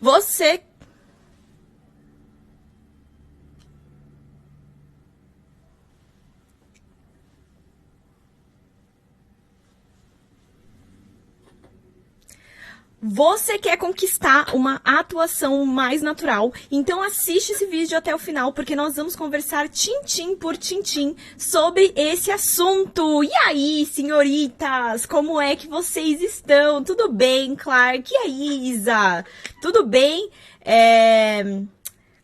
Você... Você quer conquistar uma atuação mais natural? Então assiste esse vídeo até o final, porque nós vamos conversar tintim por tintim sobre esse assunto. E aí, senhoritas, como é que vocês estão? Tudo bem, Clark? E aí, Isa? Tudo bem?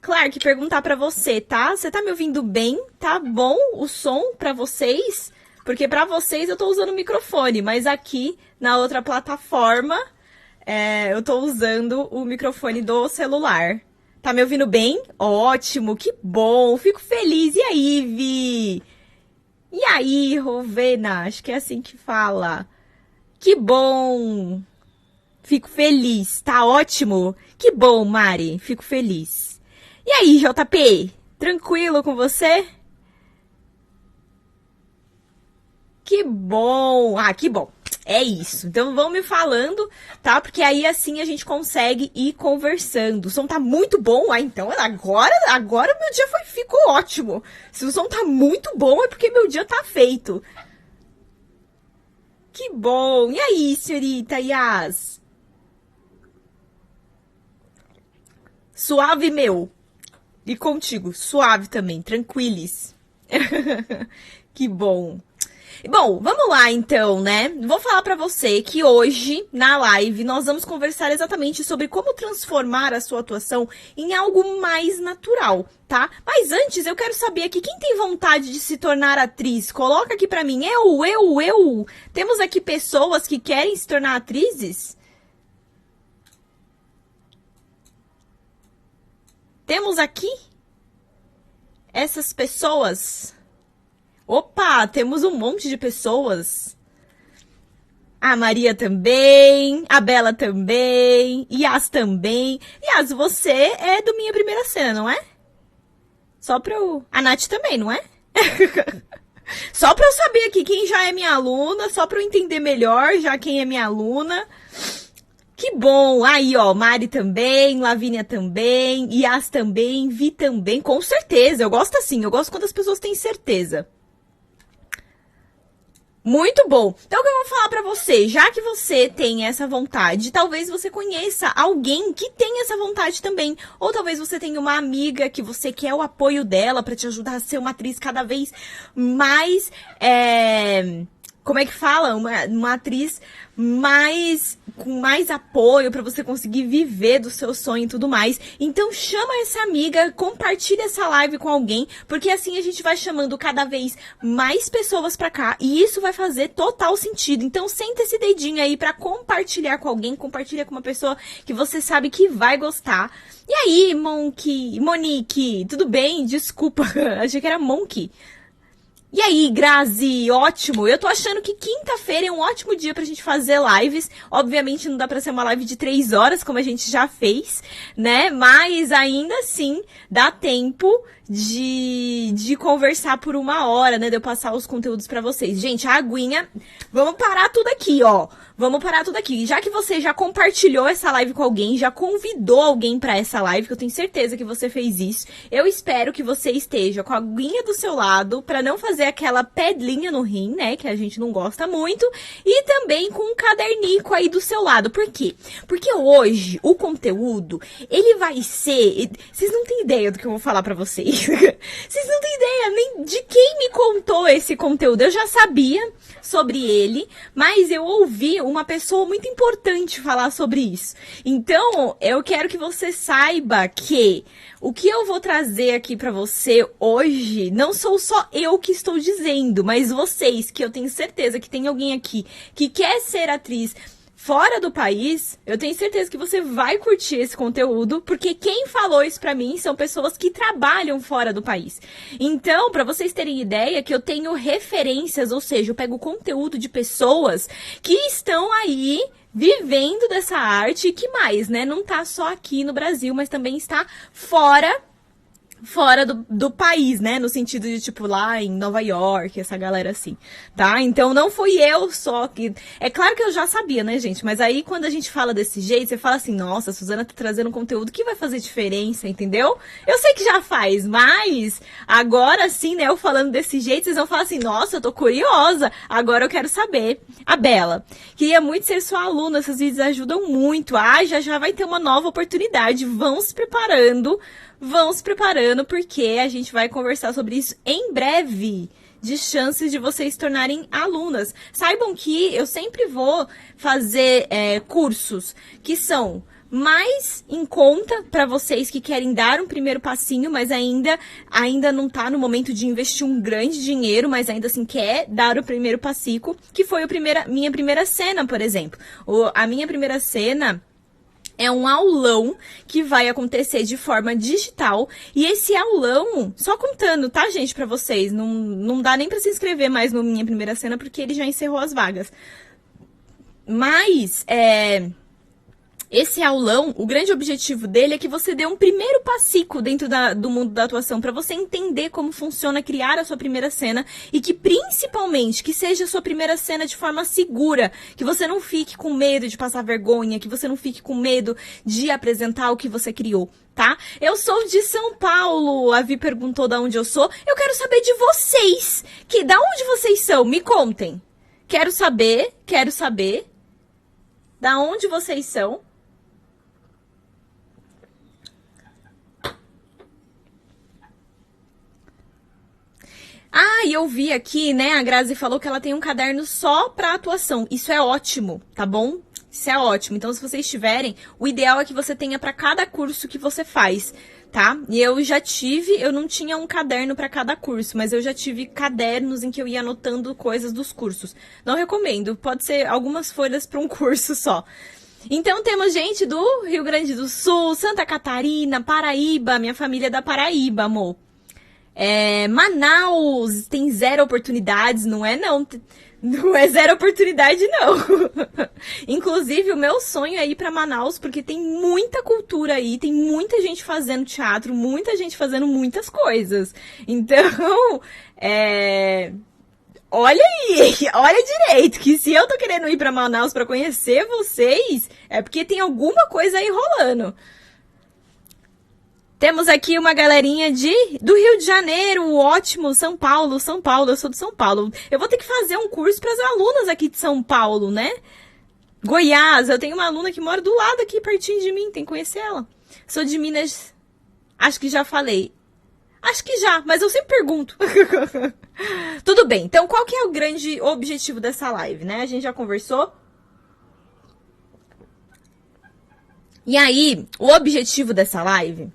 Clark, perguntar pra você, tá? Você tá me ouvindo bem? Tá bom o som pra vocês? Porque pra vocês eu tô usando o microfone, mas aqui na outra plataforma... eu tô usando o microfone do celular. Tá me ouvindo bem? Ótimo, que bom, fico feliz. E aí, Vi? E aí, Rovena? Acho que é assim que fala. Que bom. Fico feliz, tá ótimo. Que bom, Mari, fico feliz. E aí, JP? Tranquilo com você? Que bom. Ah, que bom. É isso. Então vão me falando, tá? Porque aí assim a gente consegue ir conversando. O som tá muito bom. Ah, então agora meu dia ficou ótimo. Se o som tá muito bom é porque meu dia tá feito. Que bom. E aí, senhorita Yas? Suave, meu. E contigo. Suave também. Tranquilis. Que bom. Bom, vamos lá então, né? Vou falar pra você que hoje, na live, nós vamos conversar exatamente sobre como transformar a sua atuação em algo mais natural, tá? Mas antes, eu quero saber aqui, quem tem vontade de se tornar atriz? Coloca aqui pra mim, eu. Temos aqui pessoas que querem se tornar atrizes? Temos aqui essas pessoas... Opa, temos um monte de pessoas. A Maria também, a Bela também, Yas também. Yas, você é do Minha Primeira Cena, não é? Só pra eu... A Nath também, não é? Só pra eu saber aqui quem já é minha aluna, só pra eu entender melhor já quem é minha aluna. Que bom! Aí, ó, Mari também, Lavínia também, Yas também, Vi também, com certeza. Eu gosto assim, eu gosto quando as pessoas têm certeza. Muito bom. Então, o que eu vou falar pra você, já que você tem essa vontade, talvez você conheça alguém que tem essa vontade também. Ou talvez você tenha uma amiga que você quer o apoio dela pra te ajudar a ser uma atriz cada vez mais... Como é que fala? Uma atriz com mais apoio para você conseguir viver do seu sonho e tudo mais. Então chama essa amiga, compartilha essa live com alguém, porque assim a gente vai chamando cada vez mais pessoas para cá e isso vai fazer total sentido. Então senta esse dedinho aí para compartilhar com alguém, compartilha com uma pessoa que você sabe que vai gostar. E aí, Monique, tudo bem? Desculpa, achei que era Monk. E aí, Grazi, ótimo. Eu tô achando que quinta-feira é um ótimo dia pra gente fazer lives. Obviamente não dá pra ser uma live de 3 horas, como a gente já fez, né? Mas ainda assim, dá tempo de conversar por 1 hora, né? De eu passar os conteúdos pra vocês. Gente, a aguinha... Vamos parar tudo aqui, ó. Vamos parar tudo aqui. Já que você já compartilhou essa live com alguém, já convidou alguém pra essa live, que eu tenho certeza que você fez isso, eu espero que você esteja com a aguinha do seu lado, pra não fazer aquela pedrinha no rim, né, que a gente não gosta muito, e também com um cadernico aí do seu lado. Por quê? Porque hoje o conteúdo, ele vai ser... Vocês não têm ideia do que eu vou falar pra vocês. Vocês não têm ideia nem de quem me contou esse conteúdo. Eu já sabia sobre ele, mas eu ouvi uma pessoa muito importante falar sobre isso. Então, eu quero que você saiba que o que eu vou trazer aqui pra você hoje, não sou só eu que estou dizendo, mas vocês, que eu tenho certeza que tem alguém aqui que quer ser atriz fora do país, eu tenho certeza que você vai curtir esse conteúdo, porque quem falou isso pra mim são pessoas que trabalham fora do país. Então, pra vocês terem ideia, que eu tenho referências, ou seja, eu pego conteúdo de pessoas que estão aí vivendo dessa arte e que mais, né? Não tá só aqui no Brasil, mas também está fora fora do país, né? No sentido de, tipo, lá em Nova York, essa galera assim, tá? Então não fui eu só que... É claro que eu já sabia, né, gente? Mas aí quando a gente fala desse jeito, você fala assim, nossa, a Suzana tá trazendo um conteúdo que vai fazer diferença, entendeu? Eu sei que já faz, mas agora sim, né, eu falando desse jeito, vocês vão falar assim, nossa, eu tô curiosa, agora eu quero saber. A Bela, queria muito ser sua aluna, seus vídeos ajudam muito. Ah, já vai ter uma nova oportunidade, vão se preparando, porque a gente vai conversar sobre isso em breve, de chances de vocês se tornarem alunas. Saibam que eu sempre vou fazer cursos que são mais em conta para vocês que querem dar um primeiro passinho, mas ainda não tá no momento de investir um grande dinheiro, mas ainda assim quer dar o primeiro passico, que foi minha primeira cena, por exemplo. A minha primeira cena é um aulão que vai acontecer de forma digital. E esse aulão, só contando, tá, gente, pra vocês, não dá nem pra se inscrever mais no Minha Primeira Cena, porque ele já encerrou as vagas. Mas, esse aulão, o grande objetivo dele é que você dê um primeiro passico dentro do mundo da atuação, para você entender como funciona criar a sua primeira cena e que, principalmente, que seja a sua primeira cena de forma segura, que você não fique com medo de passar vergonha, que você não fique com medo de apresentar o que você criou, tá? Eu sou de São Paulo, a Vi perguntou de onde eu sou, eu quero saber de vocês, da onde vocês são, me contem. Quero saber, da onde vocês são. Ah, e eu vi aqui, né, a Grazi falou que ela tem um caderno só pra atuação. Isso é ótimo, tá bom? Isso é ótimo. Então, se vocês tiverem, o ideal é que você tenha pra cada curso que você faz, tá? E eu não tinha um caderno pra cada curso, mas eu já tive cadernos em que eu ia anotando coisas dos cursos. Não recomendo, pode ser algumas folhas pra um curso só. Então, temos gente do Rio Grande do Sul, Santa Catarina, Paraíba, minha família é da Paraíba, amor. Manaus tem 0 oportunidades, não é não. Não é 0 oportunidade, não. Inclusive, o meu sonho é ir pra Manaus, porque tem muita cultura aí, tem muita gente fazendo teatro, muita gente fazendo muitas coisas. Então, olha aí, olha direito, que se eu tô querendo ir pra Manaus pra conhecer vocês, é porque tem alguma coisa aí rolando. Temos aqui uma galerinha do Rio de Janeiro, ótimo, São Paulo, eu sou de São Paulo. Eu vou ter que fazer um curso para as alunas aqui de São Paulo, né? Goiás, eu tenho uma aluna que mora do lado aqui, pertinho de mim, tem que conhecer ela. Sou de Minas, acho que já falei. Acho que já, mas eu sempre pergunto. Tudo bem, então qual que é o grande objetivo dessa live, né? A gente já conversou. E aí, o objetivo dessa live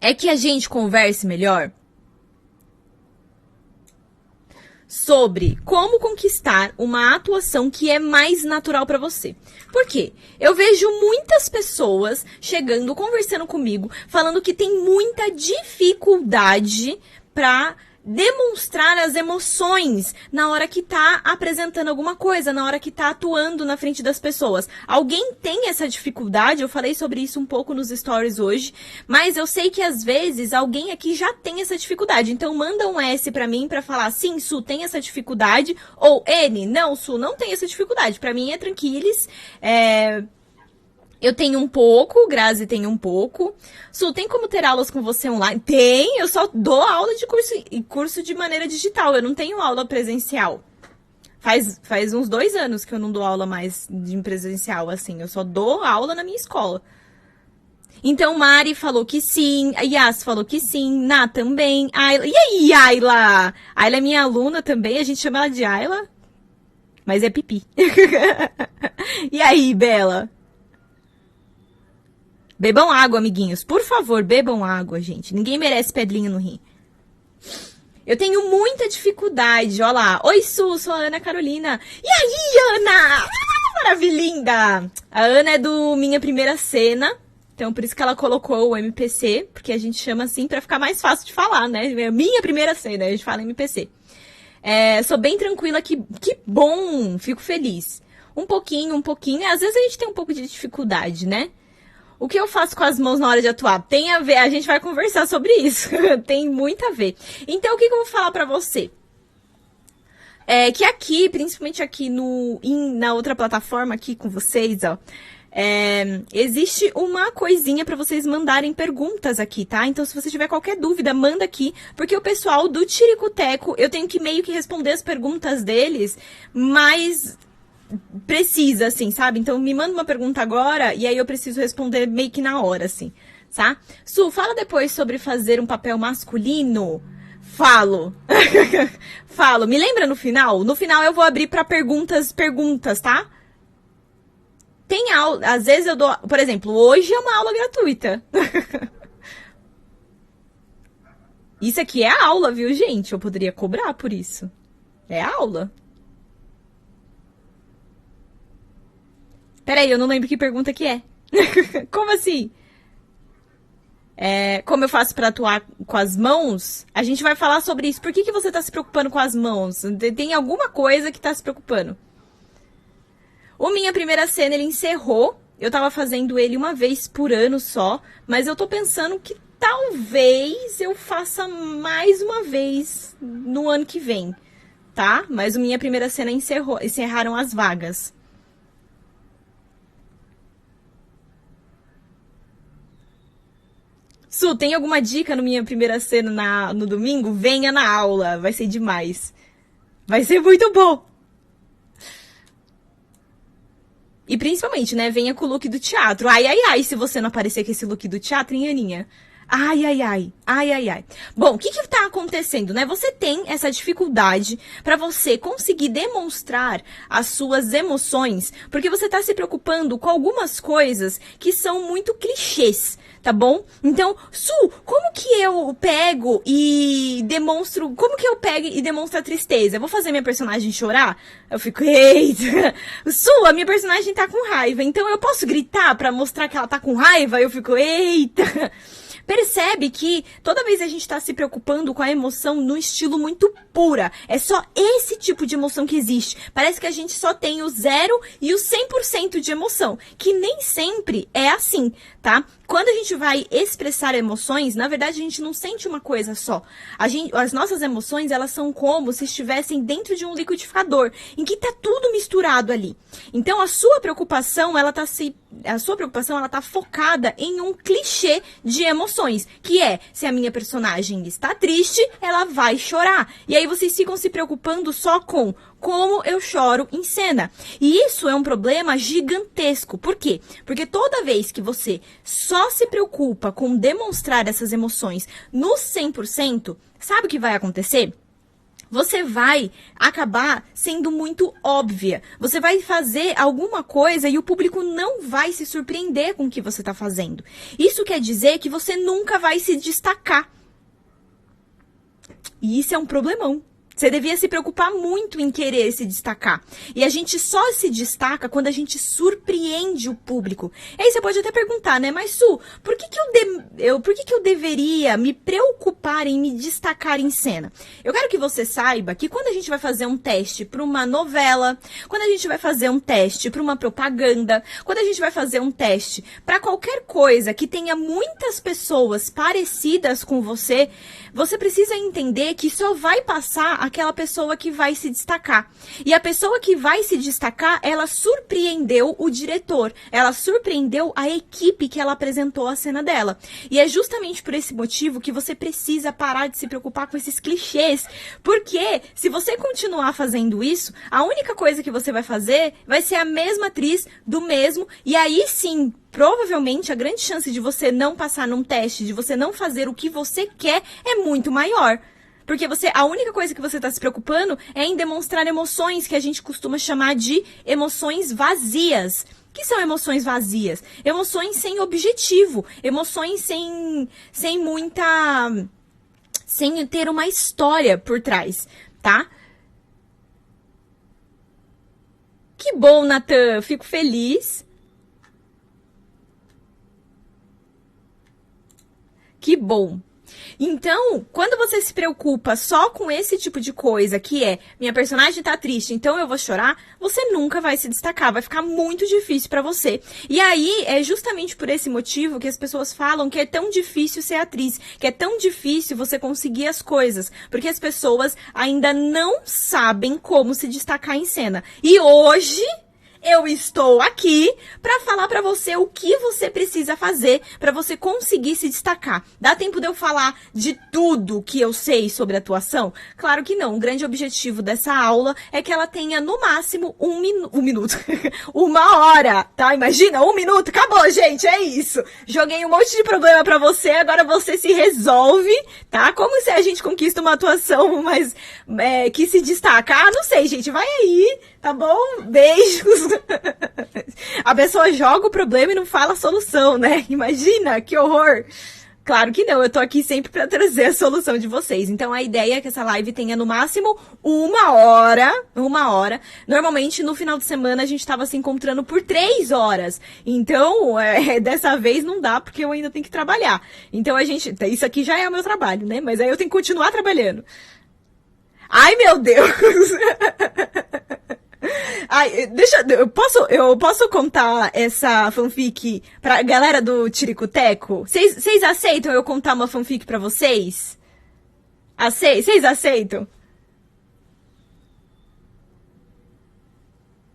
é que a gente converse melhor sobre como conquistar uma atuação que é mais natural para você. Por quê? Eu vejo muitas pessoas chegando, conversando comigo, falando que tem muita dificuldade para demonstrar as emoções na hora que tá apresentando alguma coisa, na hora que tá atuando na frente das pessoas. Alguém tem essa dificuldade? Eu falei sobre isso um pouco nos stories hoje, mas eu sei que às vezes alguém aqui já tem essa dificuldade. Então manda um S pra mim pra falar, sim, Su, tem essa dificuldade, ou N, não, Su, não tem essa dificuldade. Pra mim é tranquilis, eu tenho um pouco, Grazi tem um pouco. Su, tem como ter aulas com você online? Tem, eu só dou aula de curso de maneira digital, eu não tenho aula presencial. Faz uns 2 anos que eu não dou aula mais de presencial, assim, eu só dou aula na minha escola. Então, Mari falou que sim, a Yas falou que sim, Ná também, Ayla. E aí, Ayla? Ayla é minha aluna também, a gente chama ela de Ayla, mas é pipi. E aí, Bela? Bebam água, amiguinhos. Por favor, bebam água, gente. Ninguém merece pedrinha no rim. Eu tenho muita dificuldade. Olha lá. Oi, Su, sou a Ana Carolina. E aí, Ana? Maravilhinda! A Ana é do Minha Primeira Cena. Então, por isso que ela colocou o MPC. Porque a gente chama assim pra ficar mais fácil de falar, né? Minha Primeira Cena. A gente fala MPC. Sou bem tranquila. Que bom. Fico feliz. Um pouquinho. Às vezes a gente tem um pouco de dificuldade, né? O que eu faço com as mãos na hora de atuar? Tem a ver, a gente vai conversar sobre isso. Tem muito a ver. Então, o que eu vou falar pra você? É que aqui, principalmente aqui na outra plataforma aqui com vocês, ó, existe uma coisinha pra vocês mandarem perguntas aqui, tá? Então, se você tiver qualquer dúvida, manda aqui, porque o pessoal do Tiricoteco, eu tenho que meio que responder as perguntas deles, mas precisa, assim, sabe? Então, me manda uma pergunta agora, e aí eu preciso responder meio que na hora, assim, tá? Su, fala depois sobre fazer um papel masculino. Falo. Falo. Me lembra no final? No final eu vou abrir pra perguntas, tá? Tem aula, às vezes eu dou, por exemplo, hoje é uma aula gratuita. Isso aqui é aula, viu, gente? Eu poderia cobrar por isso. É aula. Peraí, eu não lembro que pergunta que é. Como assim? Como eu faço pra atuar com as mãos? A gente vai falar sobre isso. Por que você tá se preocupando com as mãos? Tem alguma coisa que tá se preocupando. O Minha Primeira Cena, ele encerrou. Eu tava fazendo ele uma vez por ano só. Mas eu tô pensando que talvez eu faça mais uma vez no ano que vem. Tá? Mas o Minha Primeira Cena encerraram as vagas. Su, tem alguma dica no Minha Primeira Cena no domingo? Venha na aula, vai ser demais. Vai ser muito bom. E principalmente, né, venha com o look do teatro. Ai, ai, ai, se você não aparecer com esse look do teatro, hein, Aninha? Ai, ai, ai, ai, ai, ai. Bom, o que que tá acontecendo, né? Você tem essa dificuldade para você conseguir demonstrar as suas emoções, porque você tá se preocupando com algumas coisas que são muito clichês, tá bom? Então, Su, como que eu pego e demonstro, como que eu pego e demonstro a tristeza? Eu vou fazer minha personagem chorar? Eu fico, eita, Su, a minha personagem tá com raiva, então eu posso gritar pra mostrar que ela tá com raiva? Eu fico, eita. Percebe que toda vez a gente tá se preocupando com a emoção no estilo muito pura. É só esse tipo de emoção que existe. Parece que a gente só tem o 0 e o 100% de emoção, que nem sempre é assim, tá? Quando a gente vai expressar emoções, na verdade a gente não sente uma coisa só. As nossas emoções, elas são como se estivessem dentro de um liquidificador, em que tá tudo misturado ali. Então a sua preocupação, ela tá focada em um clichê de emoções, que é, se a minha personagem está triste, ela vai chorar. E aí vocês ficam se preocupando só com como eu choro em cena. E isso é um problema gigantesco. Por quê? Porque toda vez que você só se preocupa com demonstrar essas emoções no 100%, sabe o que vai acontecer? Você vai acabar sendo muito óbvia. Você vai fazer alguma coisa e o público não vai se surpreender com o que você está fazendo. Isso quer dizer que você nunca vai se destacar. E isso é um problemão. Você devia se preocupar muito em querer se destacar. E a gente só se destaca quando a gente surpreende o público. E aí você pode até perguntar, né? Mas, Su, por que que eu deveria me preocupar em me destacar em cena? Eu quero que você saiba que quando a gente vai fazer um teste para uma novela, quando a gente vai fazer um teste para uma propaganda, quando a gente vai fazer um teste para qualquer coisa que tenha muitas pessoas parecidas com você, você precisa entender que só vai passar aquela pessoa que vai se destacar. E a pessoa que vai se destacar, ela surpreendeu o diretor. Ela surpreendeu a equipe que ela apresentou a cena dela. E é justamente por esse motivo que você precisa parar de se preocupar com esses clichês. Porque se você continuar fazendo isso, a única coisa que você vai fazer vai ser a mesma atriz do mesmo. E aí sim, provavelmente a grande chance de você não passar num teste, de você não fazer o que você quer, é muito maior. Porque a única coisa que você está se preocupando é em demonstrar emoções que a gente costuma chamar de emoções vazias. O que são emoções vazias? Emoções sem objetivo, emoções sem ter uma história por trás, tá? Que bom, Natan, fico feliz. Que bom. Então, quando você se preocupa só com esse tipo de coisa, que é, minha personagem tá triste, então eu vou chorar, você nunca vai se destacar, vai ficar muito difícil pra você. E aí, é justamente por esse motivo que as pessoas falam que é tão difícil ser atriz, que é tão difícil você conseguir as coisas, porque as pessoas ainda não sabem como se destacar em cena. E hoje eu estou aqui para falar para você o que você precisa fazer para você conseguir se destacar. Dá tempo de eu falar de tudo que eu sei sobre atuação? Claro que não. O grande objetivo dessa aula é que ela tenha no máximo um minuto. 1 hora, tá? Imagina, 1 minuto. Acabou, gente. É isso. Joguei um monte de problema para você. Agora você se resolve, tá? Como se a gente conquista uma atuação mais que se destaca? Ah, não sei, gente. Vai aí, tá bom? Beijos. A pessoa joga o problema e não fala a solução, né? Imagina, que horror. Claro que não, eu tô aqui sempre pra trazer a solução de vocês. Então a ideia é que essa live tenha no máximo 1 hora. 1 hora. Normalmente no final de semana a gente tava se encontrando por 3 horas. Então, dessa vez não dá porque eu ainda tenho que trabalhar. Então isso aqui já é o meu trabalho, né? Mas aí eu tenho que continuar trabalhando. Ai, meu Deus! Ai, eu posso contar essa fanfic pra galera do Tiricoteco? Vocês aceitam eu contar uma fanfic pra vocês? Vocês aceitam?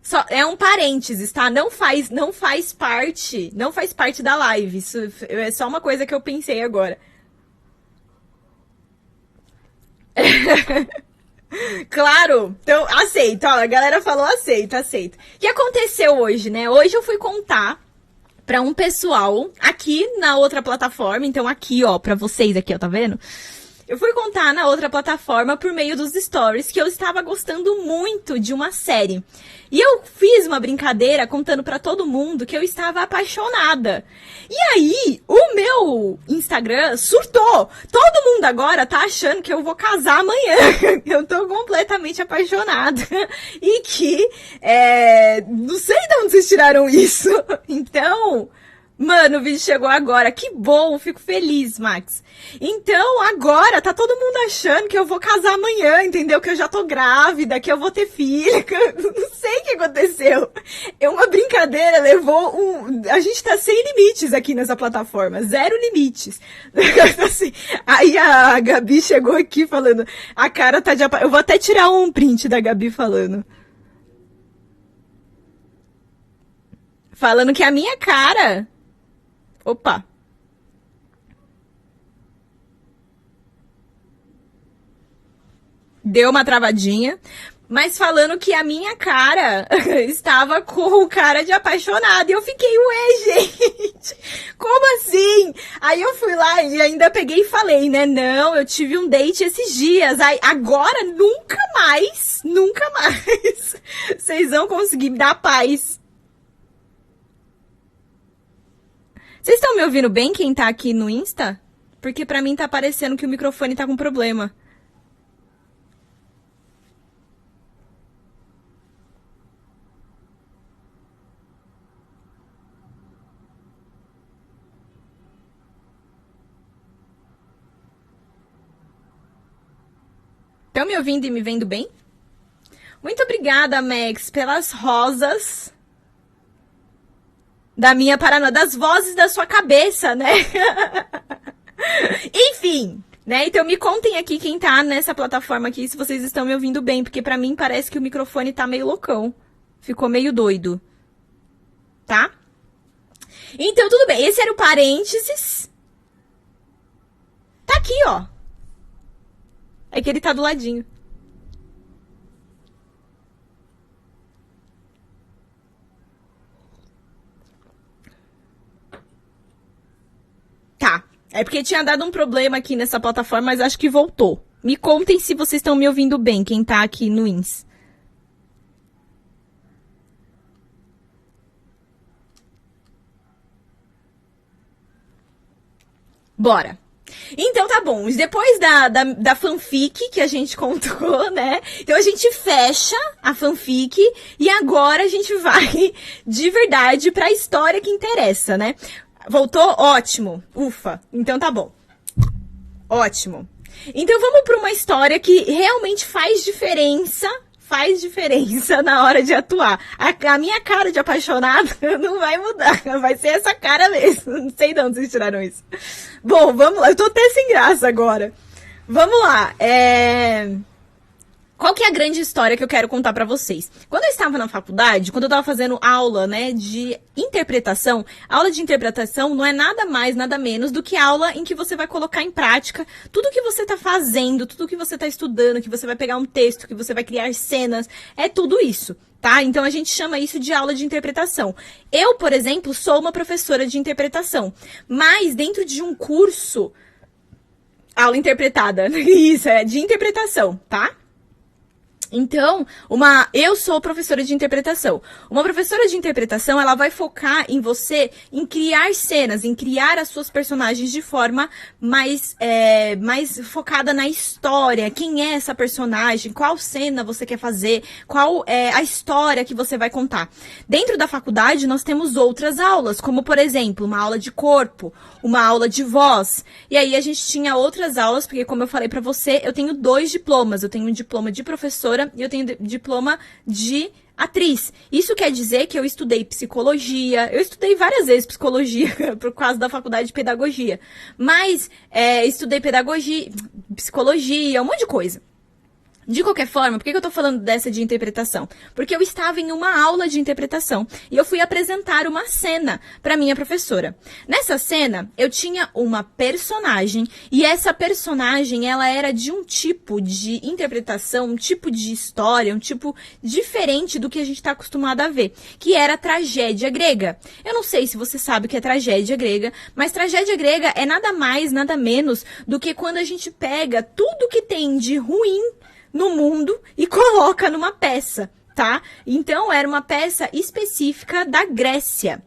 Só, é um parênteses, tá? Não faz parte da live. Isso é só uma coisa que eu pensei agora. Claro, então aceito, ó, a galera falou aceito. O que aconteceu hoje, né? Hoje eu fui contar pra um pessoal aqui na outra plataforma, então aqui, ó, pra vocês aqui, ó, tá vendo? Eu fui contar na outra plataforma por meio dos stories que eu estava gostando muito de uma série. E eu fiz uma brincadeira contando pra todo mundo que eu estava apaixonada. E aí, o meu Instagram surtou. Todo mundo agora tá achando que eu vou casar amanhã. Eu tô completamente apaixonada. E que, não sei de onde vocês tiraram isso. Então, mano, o vídeo chegou agora. Que bom, fico feliz, Max. Então, agora, tá todo mundo achando que eu vou casar amanhã, entendeu? Que eu já tô grávida, que eu vou ter filha, que eu não sei o que aconteceu. Uma brincadeira levou A gente tá sem limites aqui nessa plataforma, 0 limites. Assim, aí a Gabi chegou aqui falando, a cara tá de... Eu vou até tirar um print da Gabi falando. Falando que a minha cara... Opa! Deu uma travadinha, mas falando que a minha cara estava com o cara de apaixonada. E eu fiquei, ué, gente, como assim? Aí eu fui lá e ainda peguei e falei, né? Não, eu tive um date esses dias. Aí, agora, nunca mais, vocês vão conseguir me dar paz. Vocês estão me ouvindo bem, quem tá aqui no Insta? Porque pra mim tá parecendo que o microfone tá com problema. Estão me ouvindo e me vendo bem? Muito obrigada, Max, pelas rosas da minha paranoia, das vozes da sua cabeça, né? Enfim, né? Então me contem aqui quem tá nessa plataforma aqui, se vocês estão me ouvindo bem, porque pra mim parece que o microfone tá meio loucão. Ficou meio doido. Tá? Então, tudo bem. Esse era o parênteses. Tá aqui, ó. É que ele tá do ladinho. Tá. É porque tinha dado um problema aqui nessa plataforma, mas acho que voltou. Me contem se vocês estão me ouvindo bem, quem tá aqui no Ins. Bora. Então tá bom, depois da fanfic que a gente contou, né? Então a gente fecha a fanfic e agora a gente vai de verdade pra história que interessa, né? Voltou? Ótimo. Ufa. Então tá bom. Ótimo. Então vamos para uma história que realmente faz diferença na hora de atuar. A minha cara de apaixonada não vai mudar, vai ser essa cara mesmo. Não sei de onde vocês tiraram isso. Bom, vamos lá, eu tô até sem graça agora. Vamos lá, Qual que é a grande história que eu quero contar pra vocês? Quando eu estava na faculdade, quando eu estava fazendo aula, né, de interpretação, aula de interpretação não é nada mais, nada menos do que aula em que você vai colocar em prática tudo que você está fazendo, tudo que você está estudando, que você vai pegar um texto, que você vai criar cenas, é tudo isso, tá? Então a gente chama isso de aula de interpretação. Eu, por exemplo, sou uma professora de interpretação, mas dentro de um curso, aula interpretada, isso, é de interpretação, tá? Então, eu sou professora de interpretação. Uma professora de interpretação, ela vai focar em você, em criar cenas, em criar as suas personagens de forma mais focada na história. Quem é essa personagem? Qual cena você quer fazer? Qual é a história que você vai contar? Dentro da faculdade, nós temos outras aulas, como, por exemplo, uma aula de corpo, uma aula de voz. E aí, a gente tinha outras aulas, porque, como eu falei pra você, eu tenho 2 diplomas. Eu tenho um diploma de professora e eu tenho diploma de atriz. Isso quer dizer que eu estudei psicologia, eu estudei várias vezes psicologia por causa da faculdade de pedagogia, mas estudei pedagogia, psicologia, um monte de coisa. De qualquer forma, por que eu tô falando dessa de interpretação? Porque eu estava em uma aula de interpretação e eu fui apresentar uma cena para minha professora. Nessa cena, eu tinha uma personagem e essa personagem, ela era de um tipo de interpretação, um tipo de história, um tipo diferente do que a gente está acostumado a ver, que era a tragédia grega. Eu não sei se você sabe o que é tragédia grega, mas tragédia grega é nada mais, nada menos do que quando a gente pega tudo que tem de ruim no mundo e coloca numa peça, tá? Então, era uma peça específica da Grécia.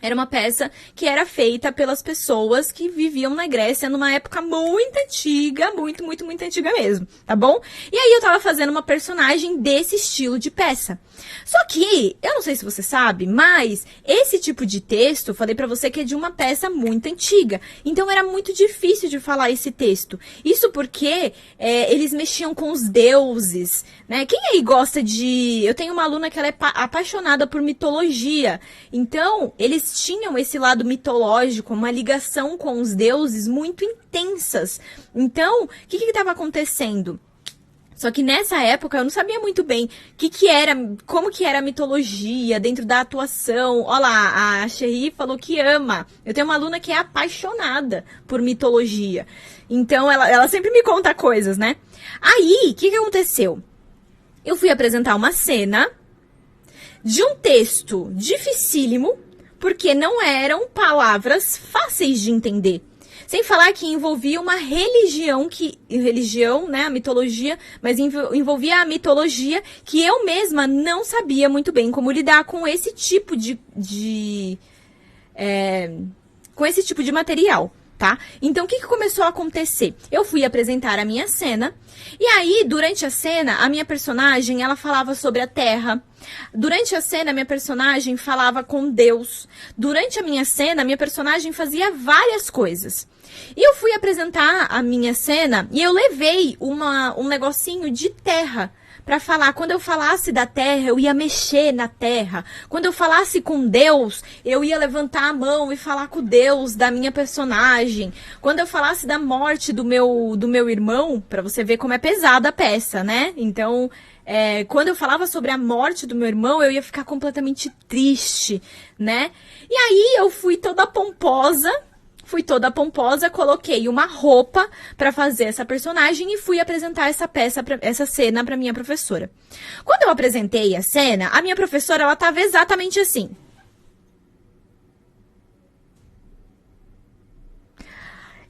Era uma peça que era feita pelas pessoas que viviam na Grécia numa época muito antiga, muito antiga mesmo, tá bom? E aí eu tava fazendo uma personagem desse estilo de peça. Só que, eu não sei se você sabe, mas esse tipo de texto, eu falei pra você que é de uma peça muito antiga. Então era muito difícil de falar esse texto. Isso porque eles mexiam com os deuses, né? Quem aí gosta de... Eu tenho uma aluna que ela é apaixonada por mitologia. Então, eles tinham esse lado mitológico, uma ligação com os deuses muito intensas. Então, o que estava acontecendo? Só que nessa época eu não sabia muito bem como que era a mitologia dentro da atuação. Olha lá, a Sherry falou que ama. Eu tenho uma aluna que é apaixonada por mitologia. Então ela sempre me conta coisas, né? Aí, o que aconteceu? Eu fui apresentar uma cena de um texto dificílimo, porque não eram palavras fáceis de entender. Sem falar que envolvia uma religião, né, a mitologia, mas envolvia a mitologia que eu mesma não sabia muito bem como lidar com esse tipo com esse tipo de material, tá? Então, o que começou a acontecer? Eu fui apresentar a minha cena, e aí, durante a cena, a minha personagem, ela falava sobre a terra. Durante a cena, a minha personagem falava com Deus. Durante a minha cena, a minha personagem fazia várias coisas. E eu fui apresentar a minha cena e eu levei um negocinho de terra para falar. Quando eu falasse da terra, eu ia mexer na terra. Quando eu falasse com Deus, eu ia levantar a mão e falar com Deus da minha personagem. Quando eu falasse da morte do meu irmão, para você ver como é pesada a peça, né? Então, quando eu falava sobre a morte do meu irmão, eu ia ficar completamente triste, né? E aí eu fui toda pomposa, coloquei uma roupa pra fazer essa personagem e fui apresentar essa cena pra minha professora. Quando eu apresentei a cena, a minha professora, ela tava exatamente assim.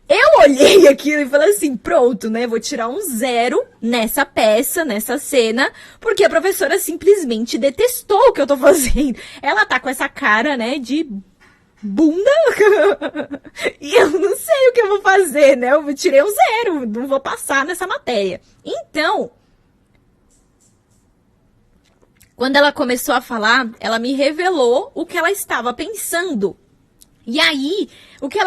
Eu olhei aquilo e falei assim, pronto, né? Vou tirar um 0 nessa peça, nessa cena, porque a professora simplesmente detestou o que eu tô fazendo. Ela tá com essa cara, né, de bunda e eu não sei o que eu vou fazer, né? Eu tirei um 0, não vou passar nessa matéria. Então, quando ela começou a falar, ela me revelou o que ela estava pensando. E aí, o que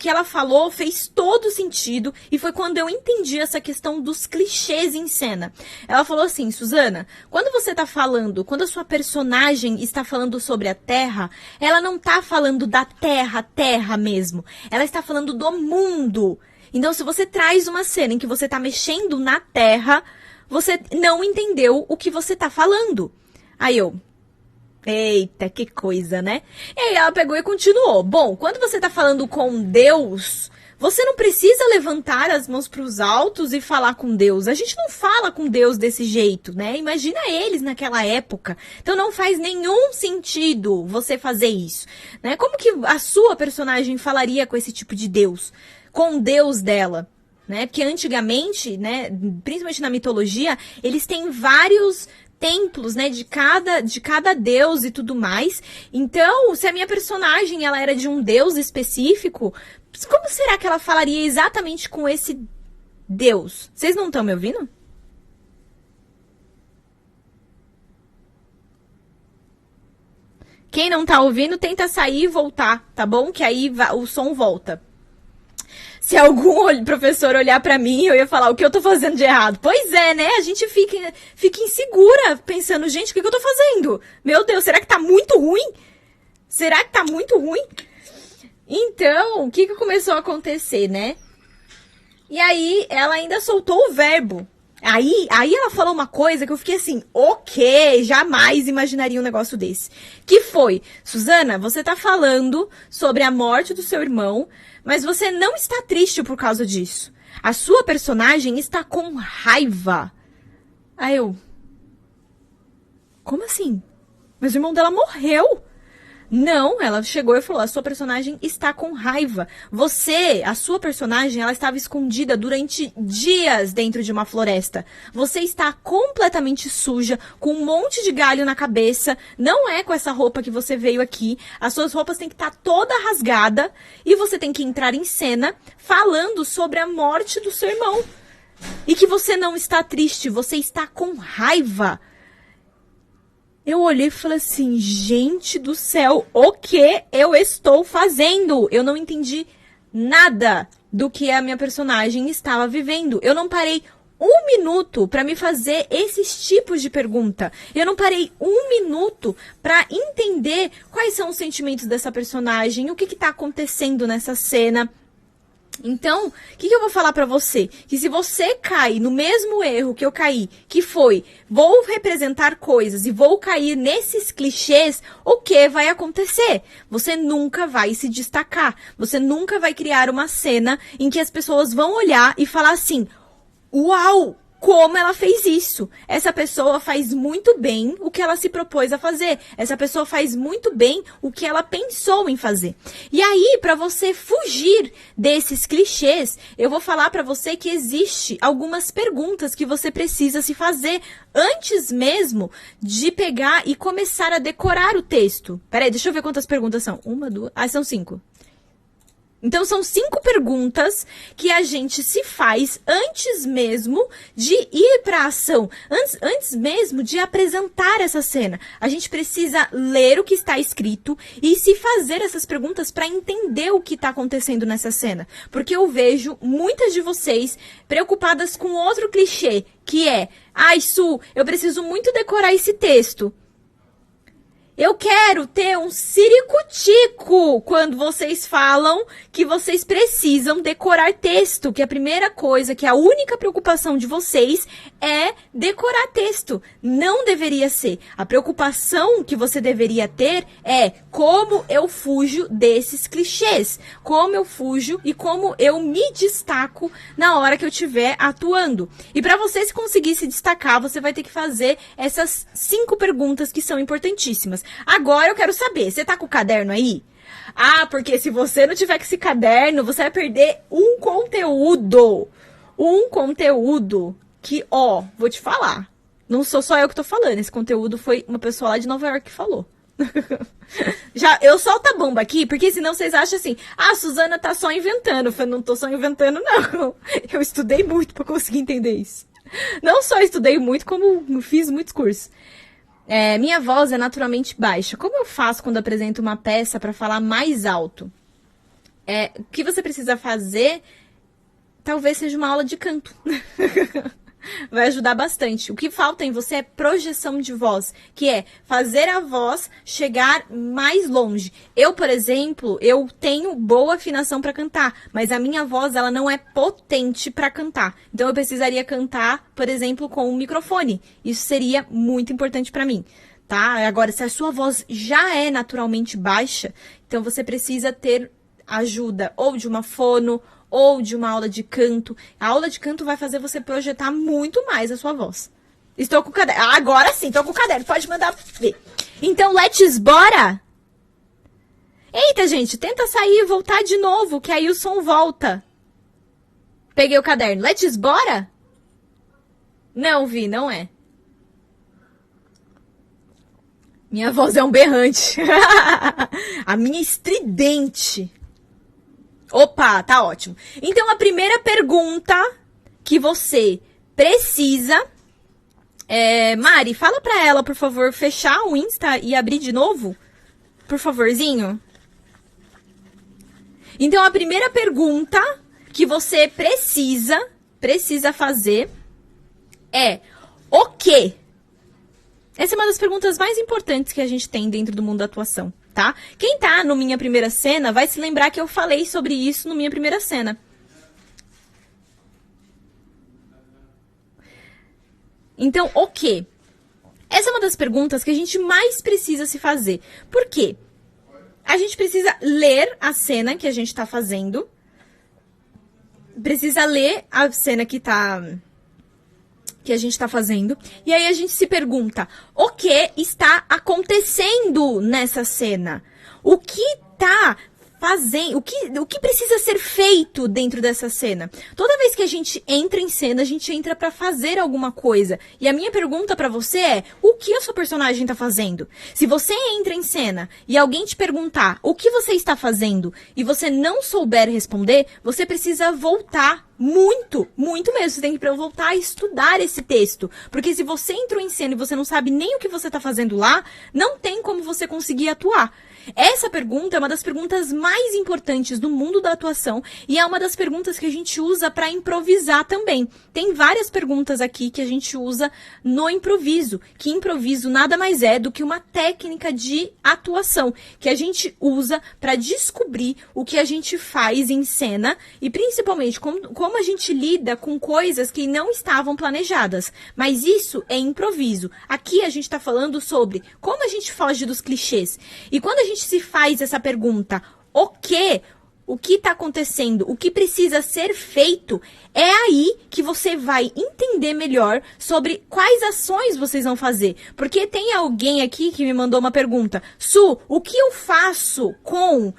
ela falou fez todo sentido e foi quando eu entendi essa questão dos clichês em cena. Ela falou assim, Suzana, quando você tá falando, quando a sua personagem está falando sobre a Terra, ela não tá falando da Terra mesmo. Ela está falando do mundo. Então, se você traz uma cena em que você tá mexendo na Terra, você não entendeu o que você tá falando. Aí eu... Eita, que coisa, né? E aí ela pegou e continuou. Bom, quando você tá falando com Deus, você não precisa levantar as mãos pros altos e falar com Deus. A gente não fala com Deus desse jeito, né? Imagina eles naquela época. Então não faz nenhum sentido você fazer isso, né? Como que a sua personagem falaria com esse tipo de Deus? Com o Deus dela? Né? Porque antigamente, né, principalmente na mitologia, eles têm vários templos, né, de cada deus e tudo mais. Então, se a minha personagem ela era de um deus específico, como será que ela falaria exatamente com esse deus? Vocês não estão me ouvindo? Quem não tá ouvindo, tenta sair e voltar, tá bom? Que aí o som volta. Se algum professor olhar pra mim, eu ia falar o que eu tô fazendo de errado. Pois é, né? A gente fica insegura, pensando, gente, o que eu tô fazendo? Meu Deus, será que tá muito ruim? Será que tá muito ruim? Então, o que começou a acontecer, né? E aí, ela ainda soltou o verbo. Aí ela falou uma coisa que eu fiquei assim, ok, jamais imaginaria um negócio desse. Que foi, Suzana, você tá falando sobre a morte do seu irmão, mas você não está triste por causa disso. A sua personagem está com raiva. Aí eu... Como assim? Mas o irmão dela morreu. Não, ela chegou e falou, a sua personagem está com raiva. A sua personagem, ela estava escondida durante dias dentro de uma floresta. Você está completamente suja, com um monte de galho na cabeça. Não é com essa roupa que você veio aqui. As suas roupas têm que estar toda rasgada. E você tem que entrar em cena falando sobre a morte do seu irmão. E que você não está triste, você está com raiva. Eu olhei e falei assim, gente do céu, o que eu estou fazendo? Eu não entendi nada do que a minha personagem estava vivendo. Eu não parei um minuto para me fazer esses tipos de pergunta. Eu não parei um minuto para entender quais são os sentimentos dessa personagem, o que está acontecendo nessa cena. Então, o que eu vou falar pra você? Que se você cai no mesmo erro que eu caí, que foi, vou representar coisas e vou cair nesses clichês, o que vai acontecer? Você nunca vai se destacar. Você nunca vai criar uma cena em que as pessoas vão olhar e falar assim, uau! Como ela fez isso? Essa pessoa faz muito bem o que ela se propôs a fazer. Essa pessoa faz muito bem o que ela pensou em fazer. E aí, para você fugir desses clichês, eu vou falar para você que existe algumas perguntas que você precisa se fazer antes mesmo de pegar e começar a decorar o texto. Peraí, deixa eu ver quantas perguntas são. 1, 2... são 5. Então, são 5 perguntas que a gente se faz antes mesmo de ir para a ação, antes mesmo de apresentar essa cena. A gente precisa ler o que está escrito e se fazer essas perguntas para entender o que está acontecendo nessa cena. Porque eu vejo muitas de vocês preocupadas com outro clichê, que é, ai, Su, eu preciso muito decorar esse texto. Eu quero ter um ciricutico quando vocês falam que vocês precisam decorar texto, que a primeira coisa, que a única preocupação de vocês é decorar texto. Não deveria ser. A preocupação que você deveria ter é como eu fujo desses clichês, como eu fujo e como eu me destaco na hora que eu estiver atuando. E para você se conseguir se destacar, você vai ter que fazer essas 5 perguntas que são importantíssimas. Agora eu quero saber, você tá com o caderno aí? Ah, porque se você não tiver com esse caderno, você vai perder um conteúdo. Um conteúdo que, ó, vou te falar. Não sou só eu que tô falando, esse conteúdo foi uma pessoa lá de Nova York que falou. Já, eu solto a bomba aqui, porque senão vocês acham assim, ah, a Suzana tá só inventando. Eu falei, não tô só inventando, não. Eu estudei muito pra conseguir entender isso. Não só estudei muito, como fiz muitos cursos. Minha voz é naturalmente baixa. Como eu faço quando apresento uma peça para falar mais alto? O que você precisa fazer talvez seja uma aula de canto. Vai ajudar bastante. O que falta em você é projeção de voz, que é fazer a voz chegar mais longe. Eu, por exemplo, eu tenho boa afinação para cantar, mas a minha voz ela não é potente para cantar. Então eu precisaria cantar, por exemplo, com um microfone. Isso seria muito importante para mim, tá? Agora, se a sua voz já é naturalmente baixa, então você precisa ter ajuda ou de uma fono ou de uma aula de canto. A aula de canto vai fazer você projetar muito mais a sua voz. Estou com o caderno. Agora sim, estou com o caderno. Pode mandar ver. Então, let's bora! Eita, gente, tenta sair e voltar de novo, que aí o som volta. Peguei o caderno. Let's bora? Não, Vi, não é. Minha voz é um berrante. A minha é estridente. Opa, tá ótimo. Então, a primeira pergunta que você precisa... Mari, fala pra ela, por favor, fechar o Insta e abrir de novo. Por favorzinho. Então, a primeira pergunta que você precisa fazer é o quê? Essa é uma das perguntas mais importantes que a gente tem dentro do mundo da atuação. Tá? Quem tá no Minha Primeira Cena vai se lembrar que eu falei sobre isso no Minha Primeira Cena. Então, o quê? Essa é uma das perguntas que a gente mais precisa se fazer. Por quê? A gente precisa ler a cena que a gente tá fazendo. Precisa ler a cena que a gente tá fazendo. E aí a gente se pergunta, o que está acontecendo nessa cena? O que tá fazendo, o que precisa ser feito dentro dessa cena? Toda vez que a gente entra em cena, a gente entra pra fazer alguma coisa. E a minha pergunta pra você é, o que a sua personagem tá fazendo? Se você entra em cena e alguém te perguntar o que você está fazendo e você não souber responder, você precisa voltar muito mesmo. Você tem que voltar a estudar esse texto. Porque se você entrou em cena e você não sabe nem o que você tá fazendo lá, não tem como você conseguir atuar. Essa pergunta é uma das perguntas mais importantes do mundo da atuação e é uma das perguntas que a gente usa para improvisar também. Tem várias perguntas aqui que a gente usa no improviso, que improviso nada mais é do que uma técnica de atuação que a gente usa para descobrir o que a gente faz em cena e principalmente como a gente lida com coisas que não estavam planejadas. Mas isso é improviso. Aqui a gente está falando sobre como a gente foge dos clichês. E quando a gente se faz essa pergunta, o que está acontecendo, o que precisa ser feito, é aí que você vai entender melhor sobre quais ações vocês vão fazer. Porque tem alguém aqui que me mandou uma pergunta, Su, o que eu faço com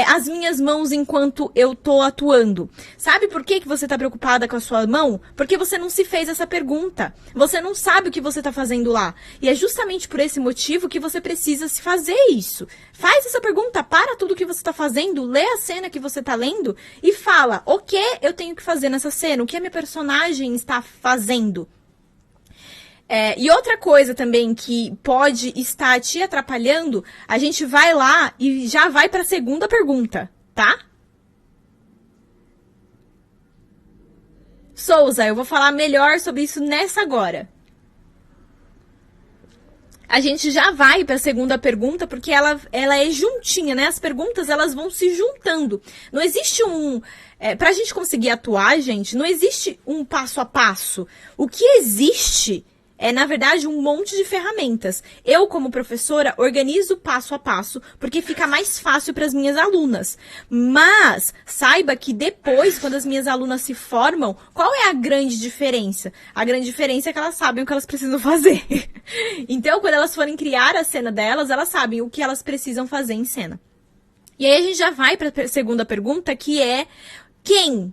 as minhas mãos enquanto eu tô atuando? Sabe por que você tá preocupada com a sua mão? Porque você não se fez essa pergunta. Você não sabe o que você tá fazendo lá. E é justamente por esse motivo que você precisa se fazer isso. Faz essa pergunta, para tudo que você tá fazendo, lê a cena que você tá lendo e fala, o que eu tenho que fazer nessa cena? O que a minha personagem está fazendo? E outra coisa também que pode estar te atrapalhando, a gente vai lá e já vai para a segunda pergunta, tá? Souza, eu vou falar melhor sobre isso nessa agora. A gente já vai para a segunda pergunta, porque ela é juntinha, né? As perguntas, elas vão se juntando. Não existe pra gente conseguir atuar, gente, não existe um passo a passo. O que existe é, na verdade, um monte de ferramentas. Eu, como professora, organizo passo a passo, porque fica mais fácil para as minhas alunas. Mas, saiba que depois, quando as minhas alunas se formam, qual é a grande diferença? A grande diferença é que elas sabem o que elas precisam fazer. Então, quando elas forem criar a cena delas, elas sabem o que elas precisam fazer em cena. E aí a gente já vai para a segunda pergunta, que é quem?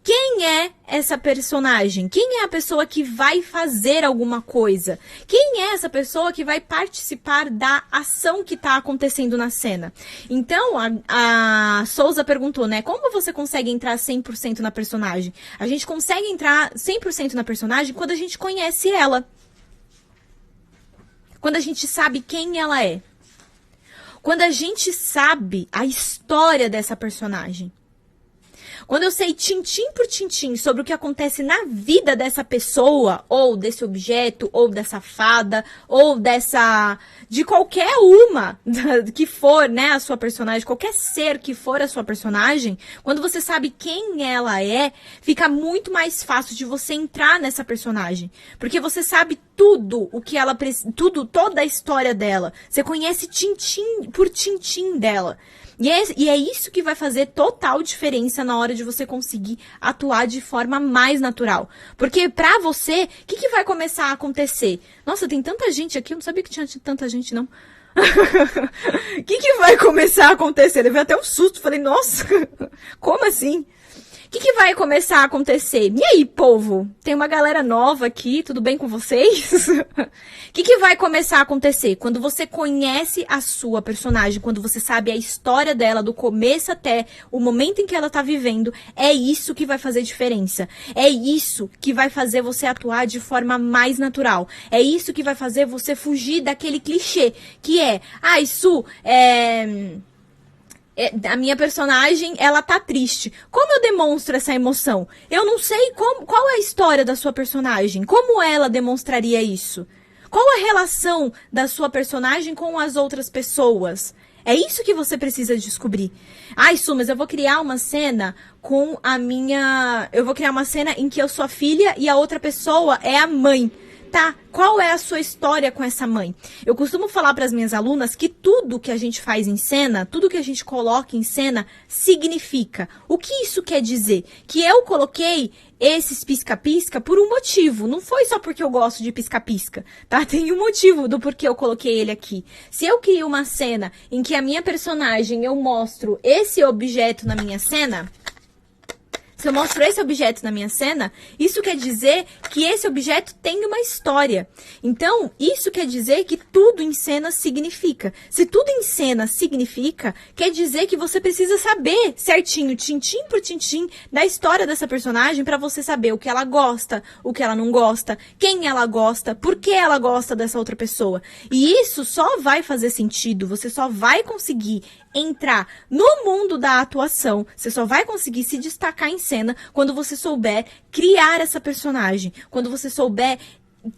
Quem é essa personagem? Quem é a pessoa que vai fazer alguma coisa? Quem é essa pessoa que vai participar da ação que está acontecendo na cena? Então, a Souza perguntou, né? Como você consegue entrar 100% na personagem? A gente consegue entrar 100% na personagem quando a gente conhece ela. Quando a gente sabe quem ela é. Quando a gente sabe a história dessa personagem. Quando eu sei tintim por tintim sobre o que acontece na vida dessa pessoa, ou desse objeto, ou dessa fada, ou de qualquer uma que for, né, a sua personagem, qualquer ser que for a sua personagem, quando você sabe quem ela é, fica muito mais fácil de você entrar nessa personagem. Porque você sabe tudo o que ela precisa, toda a história dela. Você conhece tintim por tintim dela. E é isso que vai fazer total diferença na hora de você conseguir atuar de forma mais natural. Porque pra você, o que vai começar a acontecer? Nossa, tem tanta gente aqui, eu não sabia que tinha tanta gente, não. O que vai começar a acontecer? Eu levei até um susto, falei, nossa, como assim? O que vai começar a acontecer? E aí, povo? Tem uma galera nova aqui, tudo bem com vocês? O que vai começar a acontecer? Quando você conhece a sua personagem, quando você sabe a história dela, do começo até o momento em que ela tá vivendo, é isso que vai fazer diferença. É isso que vai fazer você atuar de forma mais natural. É isso que vai fazer você fugir daquele clichê, que é, Su, a minha personagem, ela tá triste. Como eu demonstro essa emoção? Eu não sei qual é a história da sua personagem. Como ela demonstraria isso? Qual a relação da sua personagem com as outras pessoas? É isso que você precisa descobrir. Su, mas eu vou criar uma cena com a minha... Eu vou criar uma cena em que eu sou a filha e a outra pessoa é a mãe. Tá, qual é a sua história com essa mãe? Eu costumo falar para as minhas alunas que tudo que a gente faz em cena, tudo que a gente coloca em cena, significa. O que isso quer dizer? Que eu coloquei esses pisca-pisca por um motivo. Não foi só porque eu gosto de pisca-pisca, tá? Tem um motivo do porquê eu coloquei ele aqui. Se eu crio uma cena em que a minha personagem, eu mostro esse objeto na minha cena... Se eu mostro esse objeto na minha cena, isso quer dizer que esse objeto tem uma história. Então, isso quer dizer que tudo em cena significa. Se tudo em cena significa, quer dizer que você precisa saber certinho, tintim por tintim, da história dessa personagem para você saber o que ela gosta, o que ela não gosta, quem ela gosta, por que ela gosta dessa outra pessoa. E isso só vai fazer sentido, você só vai conseguir entrar no mundo da atuação, você só vai conseguir se destacar em cena quando você souber criar essa personagem, quando você souber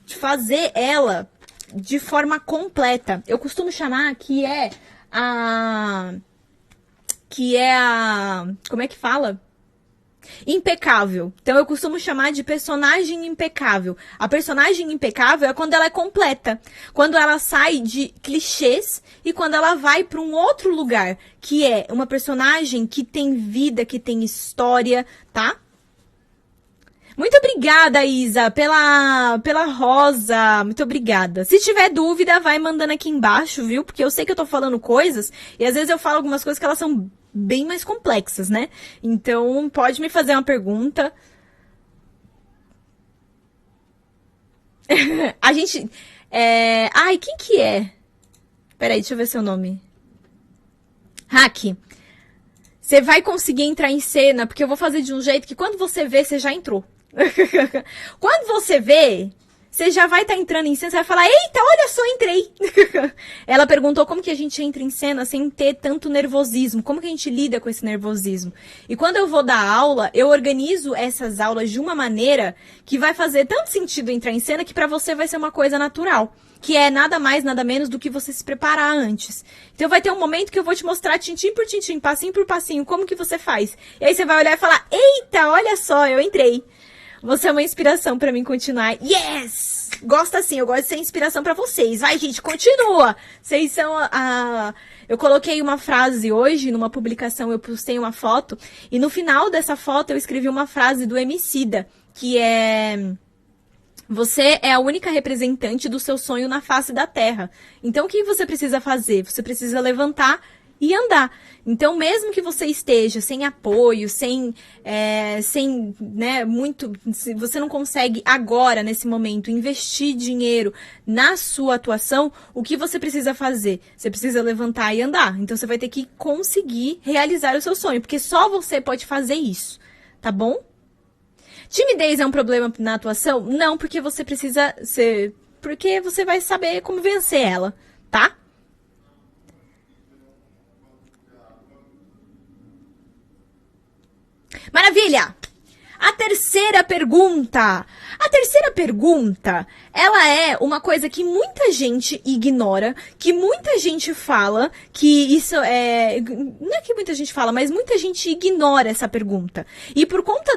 fazer ela de forma completa. Eu costumo chamar que é a... Como é que fala? Impecável. Então eu costumo chamar de personagem impecável. A personagem impecável é quando ela é completa, quando ela sai de clichês e quando ela vai para um outro lugar, que é uma personagem que tem vida, que tem história, tá? Muito obrigada, Isa, pela rosa. Muito obrigada. Se tiver dúvida, vai mandando aqui embaixo, viu? Porque eu sei que eu tô falando coisas e às vezes eu falo algumas coisas que elas são bem mais complexas, né? Então, pode me fazer uma pergunta. A gente... Ai, quem que é? Peraí, deixa eu ver seu nome. Hack. Você vai conseguir entrar em cena, porque eu vou fazer de um jeito que quando você vê, você já entrou. Quando você vê... Você já vai estar entrando em cena, você vai falar, eita, olha só, entrei. Ela perguntou como que a gente entra em cena sem ter tanto nervosismo, como que a gente lida com esse nervosismo. E quando eu vou dar aula, eu organizo essas aulas de uma maneira que vai fazer tanto sentido entrar em cena que pra você vai ser uma coisa natural. Que é nada mais, nada menos do que você se preparar antes. Então vai ter um momento que eu vou te mostrar tintim por tintim, passinho por passinho, como que você faz. E aí você vai olhar e falar, eita, olha só, eu entrei. Você é uma inspiração pra mim continuar. Yes! Gosto assim, eu gosto de ser inspiração pra vocês. Vai, gente, continua! Vocês são Eu coloquei uma frase hoje, numa publicação, eu postei uma foto. E no final dessa foto eu escrevi uma frase do Emicida, que é... Você é a única representante do seu sonho na face da Terra. Então, o que você precisa fazer? Você precisa levantar e andar. Então, mesmo que você esteja sem apoio, sem né, muito... Se você não consegue agora, nesse momento, investir dinheiro na sua atuação, o que você precisa fazer? Você precisa levantar e andar. Então, você vai ter que conseguir realizar o seu sonho, porque só você pode fazer isso, tá bom? Timidez é um problema na atuação? Não, porque você precisa ser... porque você vai saber como vencer ela, tá? Maravilha! A terceira pergunta. A terceira pergunta, ela é uma coisa que muita gente ignora, que muita gente fala, que isso é... Não é que muita gente fala, mas muita gente ignora essa pergunta. E por conta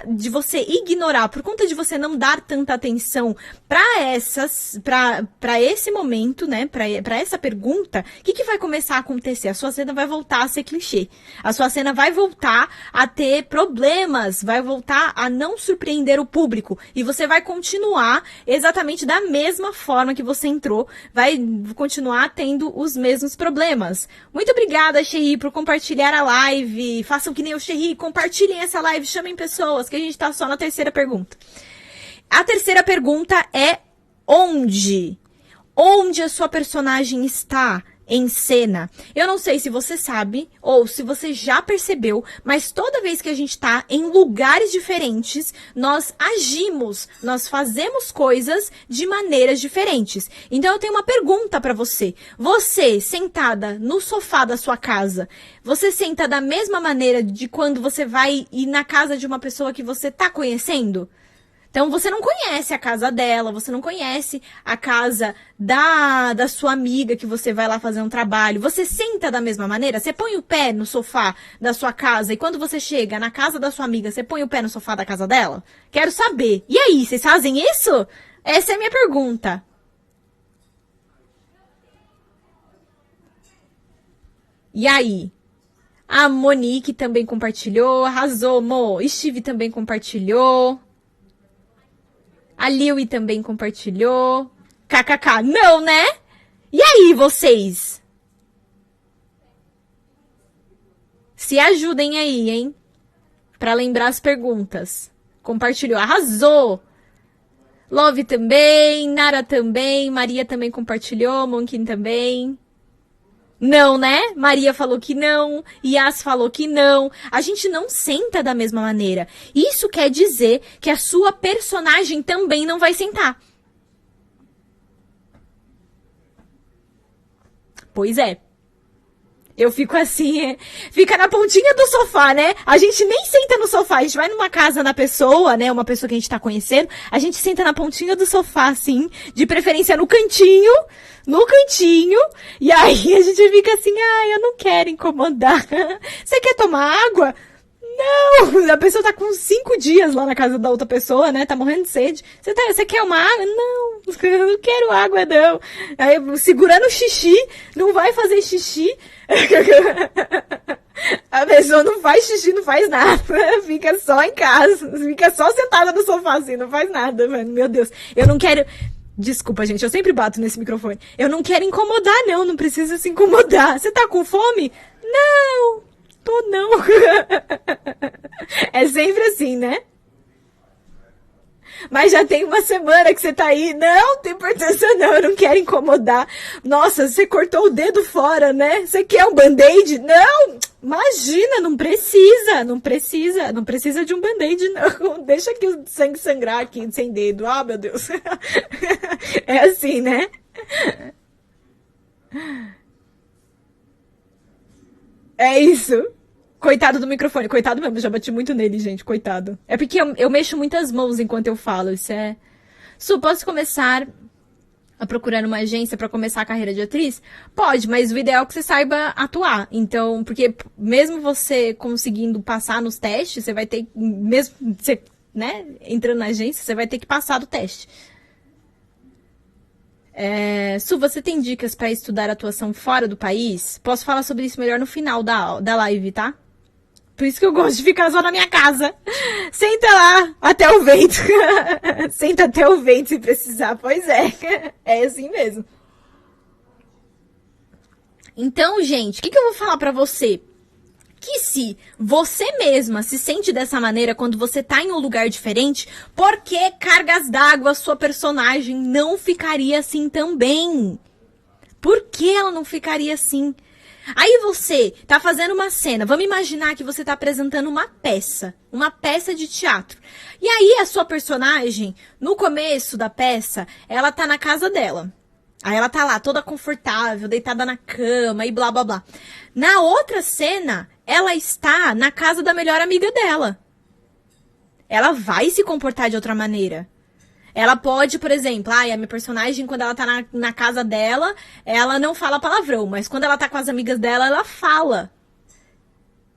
de você ignorar, por conta de você não dar tanta atenção para esse momento, né, para essa pergunta, o que vai começar a acontecer? A sua cena vai voltar a ser clichê. A sua cena vai voltar a ter problemas, vai voltar a não surpreender o público. E você vai continuar exatamente da mesma forma que você entrou, vai continuar tendo os mesmos problemas. Muito obrigada, Xerri, por compartilhar a live. Façam que nem o Xerri, compartilhem essa live, chamem pessoas, que a gente tá só na terceira pergunta. A terceira pergunta é onde? Onde a sua personagem está em cena? Eu não sei se você sabe ou se você já percebeu, mas toda vez que a gente tá em lugares diferentes, nós agimos, nós fazemos coisas de maneiras diferentes. Então eu tenho uma pergunta pra você. Você, sentada no sofá da sua casa, você senta da mesma maneira de quando você vai ir na casa de uma pessoa que você tá conhecendo? Então, você não conhece a casa dela, você não conhece a casa da sua amiga que você vai lá fazer um trabalho. Você senta da mesma maneira? Você põe o pé no sofá da sua casa e quando você chega na casa da sua amiga, você põe o pé no sofá da casa dela? Quero saber. E aí, vocês fazem isso? Essa é a minha pergunta. E aí? A Monique também compartilhou. Arrasou, Mo. Steve também compartilhou. A Liui também compartilhou. KKK, não, né? E aí, vocês? Se ajudem aí, hein? Pra lembrar as perguntas. Compartilhou, arrasou! Love também, Nara também, Maria também compartilhou, Monkin também. Não, né? Maria falou que não, Yas falou que não. A gente não senta da mesma maneira. Isso quer dizer que a sua personagem também não vai sentar. Pois é. Eu fico assim, fica na pontinha do sofá, né? A gente nem senta no sofá, a gente vai numa casa na pessoa, né? Uma pessoa que a gente tá conhecendo, a gente senta na pontinha do sofá, assim, de preferência no cantinho, e aí a gente fica assim, eu não quero incomodar. Você quer tomar água? Não! A pessoa tá com 5 dias lá na casa da outra pessoa, né? Tá morrendo de sede. Você quer uma água? Não, eu não quero água, não. Aí, segurando o xixi, não vai fazer xixi. A pessoa não faz xixi, não faz nada. Fica só em casa. Fica só sentada no sofá, assim, não faz nada, mano. Meu Deus. Eu não quero... Desculpa, gente, eu sempre bato nesse microfone. Eu não quero incomodar, não precisa se incomodar. Você tá com fome? Não, tô não. É sempre assim, né? Mas já tem uma semana que você tá aí. Não, tem importância não, eu não quero incomodar. Nossa, você cortou o dedo fora, né? Você quer um band-aid? Não, imagina, não precisa de um band-aid, não. Deixa aqui o sangue sangrar aqui sem dedo. Ah, meu Deus. É assim, né? É isso. Coitado do microfone, coitado mesmo, já bati muito nele, gente, coitado. É porque eu mexo muitas mãos enquanto eu falo, isso é... Su, posso começar a procurar uma agência pra começar a carreira de atriz? Pode, mas o ideal é que você saiba atuar. Então, porque mesmo você conseguindo passar nos testes, você vai ter, mesmo você, né, entrando na agência, você vai ter que passar do teste. Su, você tem dicas pra estudar atuação fora do país? Posso falar sobre isso melhor no final da live, tá? Por isso que eu gosto de ficar só na minha casa. Senta lá, até o vento. Senta até o vento se precisar. Pois é, é assim mesmo. Então, gente, o que eu vou falar pra você? Que se você mesma se sente dessa maneira quando você tá em um lugar diferente, por que cargas d'água sua personagem não ficaria assim também? Por que ela não ficaria assim? Aí você tá fazendo uma cena, vamos imaginar que você tá apresentando uma peça de teatro. E aí a sua personagem, no começo da peça, ela tá na casa dela. Aí ela tá lá, toda confortável, deitada na cama e blá, blá, blá. Na outra cena, ela está na casa da melhor amiga dela. Ela vai se comportar de outra maneira. Ela pode, por exemplo, a minha personagem, quando ela tá na casa dela, ela não fala palavrão, mas quando ela tá com as amigas dela, ela fala.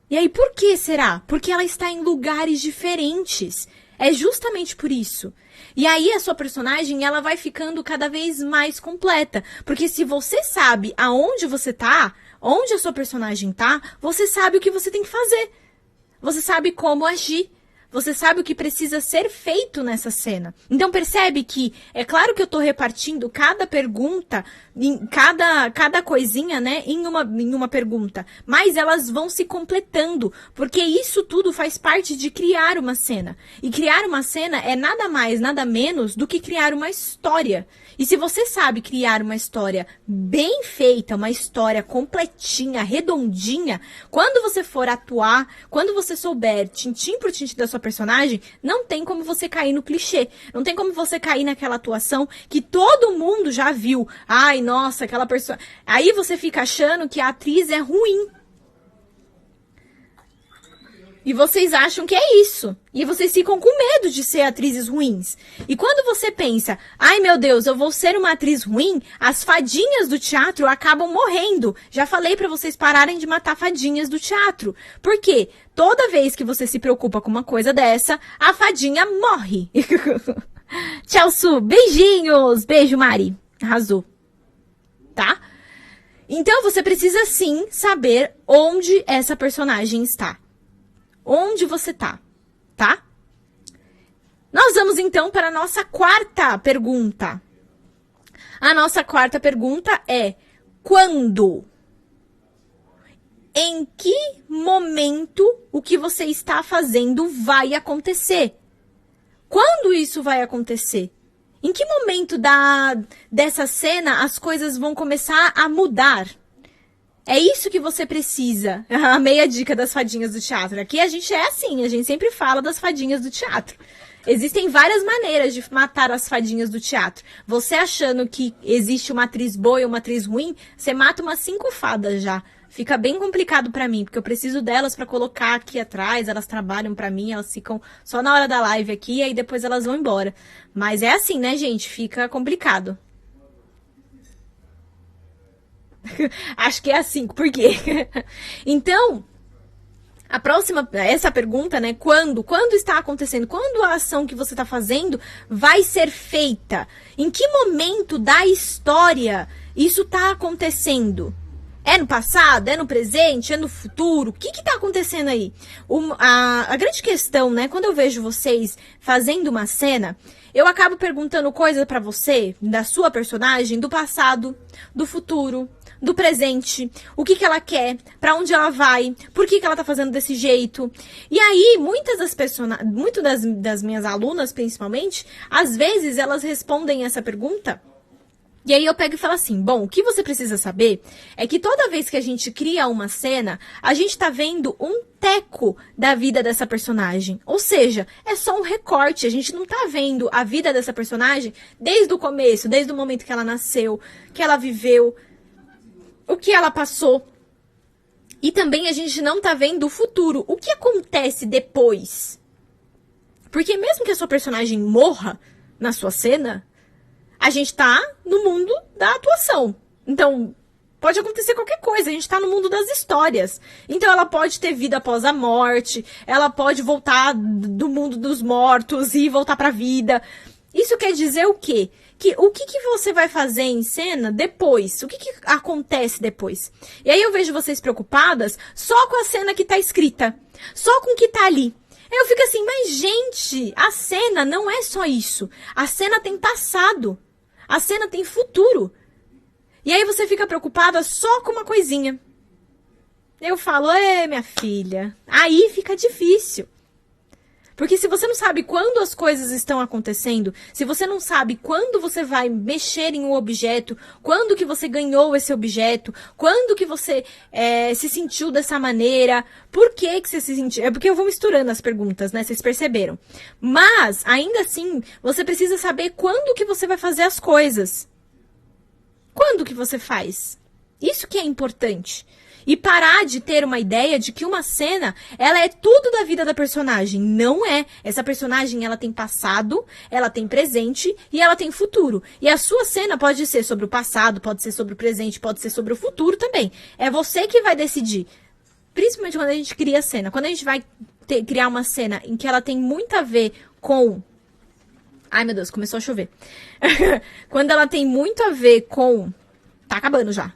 E aí, por que será? Porque ela está em lugares diferentes. É justamente por isso. E aí, a sua personagem, ela vai ficando cada vez mais completa. Porque se você sabe aonde você tá, onde a sua personagem tá, você sabe o que você tem que fazer. Você sabe como agir. Você sabe o que precisa ser feito nessa cena. Então percebe que, é claro que eu tô repartindo cada pergunta, cada coisinha, né, em uma pergunta. Mas elas vão se completando, porque isso tudo faz parte de criar uma cena. E criar uma cena é nada mais, nada menos do que criar uma história. E se você sabe criar uma história bem feita, uma história completinha, redondinha, quando você for atuar, quando você souber tintim por tintim da sua personagem, não tem como você cair no clichê. Não tem como você cair naquela atuação que todo mundo já viu. Ai, nossa, aquela pessoa... Aí você fica achando que a atriz é ruim. E vocês acham que é isso. E vocês ficam com medo de ser atrizes ruins. E quando você pensa, ai meu Deus, eu vou ser uma atriz ruim, as fadinhas do teatro acabam morrendo. Já falei pra vocês pararem de matar fadinhas do teatro. Por quê? Toda vez que você se preocupa com uma coisa dessa, a fadinha morre. Tchau, Su. Beijinhos. Beijo, Mari. Arrasou. Tá? Então você precisa sim saber onde essa personagem está. Onde você tá? Nós vamos então para a nossa quarta pergunta. A nossa quarta pergunta é: quando? Em que momento o que você está fazendo vai acontecer? Quando isso vai acontecer? Em que momento dessa cena as coisas vão começar a mudar? É isso que você precisa. A meia dica das fadinhas do teatro. Aqui a gente é assim, a gente sempre fala das fadinhas do teatro. Existem várias maneiras de matar as fadinhas do teatro. Você achando que existe uma atriz boa e uma atriz ruim, você mata umas 5 fadas já. Fica bem complicado pra mim, porque eu preciso delas pra colocar aqui atrás, elas trabalham pra mim, elas ficam só na hora da live aqui, e aí depois elas vão embora. Mas é assim, né, gente? Fica complicado. Acho que é assim, por quê? Então, essa pergunta, né? Quando está acontecendo? Quando a ação que você está fazendo vai ser feita? Em que momento da história isso está acontecendo? É no passado? É no presente? É no futuro? O que está acontecendo aí? A grande questão, né? Quando eu vejo vocês fazendo uma cena, eu acabo perguntando coisas para você, da sua personagem, do passado, do futuro, do presente, o que ela quer, pra onde ela vai, por que ela tá fazendo desse jeito. E aí, muitas das minhas alunas, principalmente, às vezes elas respondem essa pergunta. E aí eu pego e falo assim, bom, o que você precisa saber é que toda vez que a gente cria uma cena, a gente tá vendo um teco da vida dessa personagem. Ou seja, é só um recorte, a gente não tá vendo a vida dessa personagem desde o começo, desde o momento que ela nasceu, que ela viveu, o que ela passou. E também a gente não tá vendo o futuro. O que acontece depois? Porque mesmo que a sua personagem morra na sua cena, a gente tá no mundo da atuação. Então, pode acontecer qualquer coisa. A gente tá no mundo das histórias. Então, ela pode ter vida após a morte. Ela pode voltar do mundo dos mortos e voltar pra vida. Isso quer dizer o quê? O que você vai fazer em cena depois? O que acontece depois? E aí eu vejo vocês preocupadas só com a cena que tá escrita. Só com o que tá ali. Aí eu fico assim, mas gente, a cena não é só isso. A cena tem passado. A cena tem futuro. E aí você fica preocupada só com uma coisinha. Eu falo, minha filha, aí fica difícil. Porque se você não sabe quando as coisas estão acontecendo, se você não sabe quando você vai mexer em um objeto, quando que você ganhou esse objeto, quando que você se sentiu dessa maneira, por que que você se sentiu... É porque eu vou misturando as perguntas, né? Vocês perceberam. Mas, ainda assim, você precisa saber quando que você vai fazer as coisas. Quando que você faz? Isso que é importante. E parar de ter uma ideia de que uma cena, ela é tudo da vida da personagem. Não é. Essa personagem, ela tem passado, ela tem presente e ela tem futuro. E a sua cena pode ser sobre o passado, pode ser sobre o presente, pode ser sobre o futuro também. É você que vai decidir. Principalmente quando a gente cria a cena. Quando a gente vai criar uma cena em que ela tem muito a ver com... Ai, meu Deus, começou a chover. Quando ela tem muito a ver com... Tá acabando já.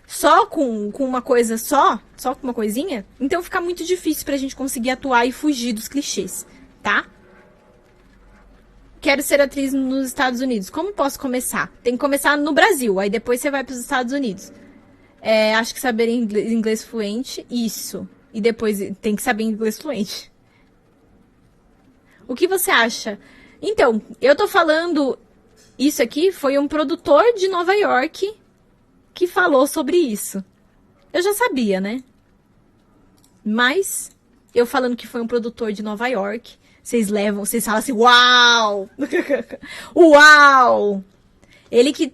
Só com uma coisa só com uma coisinha, então fica muito difícil pra gente conseguir atuar e fugir dos clichês, tá? Quero ser atriz nos Estados Unidos. Como posso começar? Tem que começar no Brasil, aí depois você vai pros Estados Unidos. Acho que saber inglês fluente, isso. E depois tem que saber inglês fluente. O que você acha? Então, eu tô falando... Isso aqui foi um produtor de Nova York que falou sobre isso. Eu já sabia, né? Mas, eu falando que foi um produtor de Nova York, vocês falam assim, uau! Uau! Ele que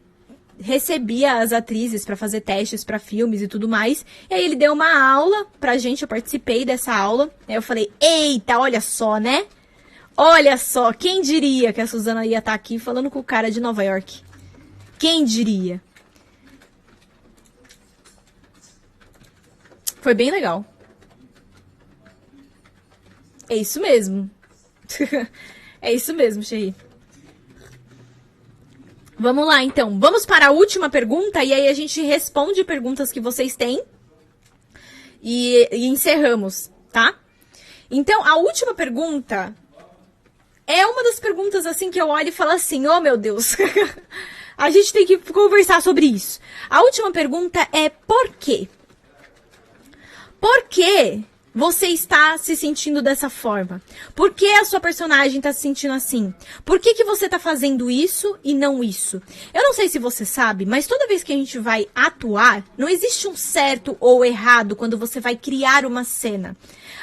recebia as atrizes para fazer testes para filmes e tudo mais. E aí ele deu uma aula pra gente, eu participei dessa aula. Aí eu falei, eita, olha só, né? Olha só, quem diria que a Suzana ia estar aqui falando com o cara de Nova York? Quem diria? Foi bem legal. É isso mesmo. É isso mesmo, Xerri. Vamos lá, então. Vamos para a última pergunta e aí a gente responde perguntas que vocês têm e encerramos, tá? Então, a última pergunta é uma das perguntas assim que eu olho e falo assim, oh meu Deus, a gente tem que conversar sobre isso. A última pergunta é por quê? Por que você está se sentindo dessa forma? Por que a sua personagem está se sentindo assim? Por que que você está fazendo isso e não isso? Eu não sei se você sabe, mas toda vez que a gente vai atuar, não existe um certo ou errado quando você vai criar uma cena.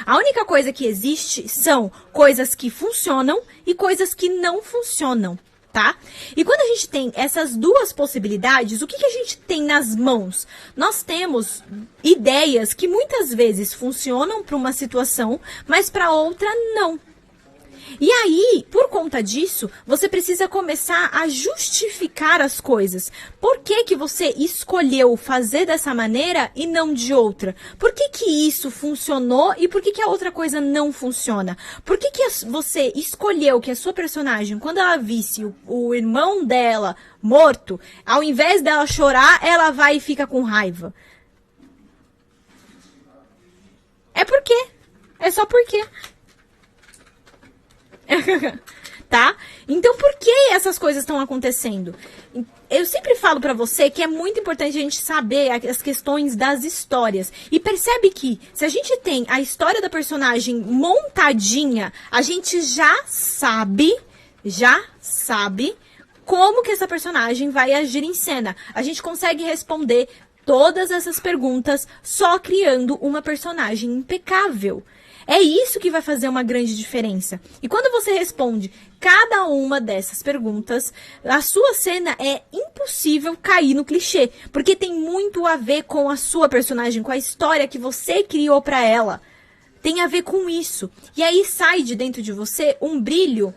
A única coisa que existe são coisas que funcionam e coisas que não funcionam. Tá? E quando a gente tem essas duas possibilidades, o que a gente tem nas mãos? Nós temos ideias que muitas vezes funcionam para uma situação, mas para outra não. E aí, por conta disso, você precisa começar a justificar as coisas. Por que que você escolheu fazer dessa maneira e não de outra? Por que que isso funcionou e por que que a outra coisa não funciona? Por que que você escolheu que a sua personagem, quando ela visse o irmão dela morto, ao invés dela chorar, ela vai e fica com raiva? É por quê? É só por quê? Tá? Então, por que essas coisas estão acontecendo? Eu sempre falo pra você que é muito importante a gente saber as questões das histórias. E percebe que, se a gente tem a história da personagem montadinha, a gente já sabe como que essa personagem vai agir em cena. A gente consegue responder todas essas perguntas só criando uma personagem impecável. É isso que vai fazer uma grande diferença. E quando você responde cada uma dessas perguntas, a sua cena é impossível cair no clichê, porque tem muito a ver com a sua personagem, com a história que você criou pra ela. Tem a ver com isso. E aí sai de dentro de você um brilho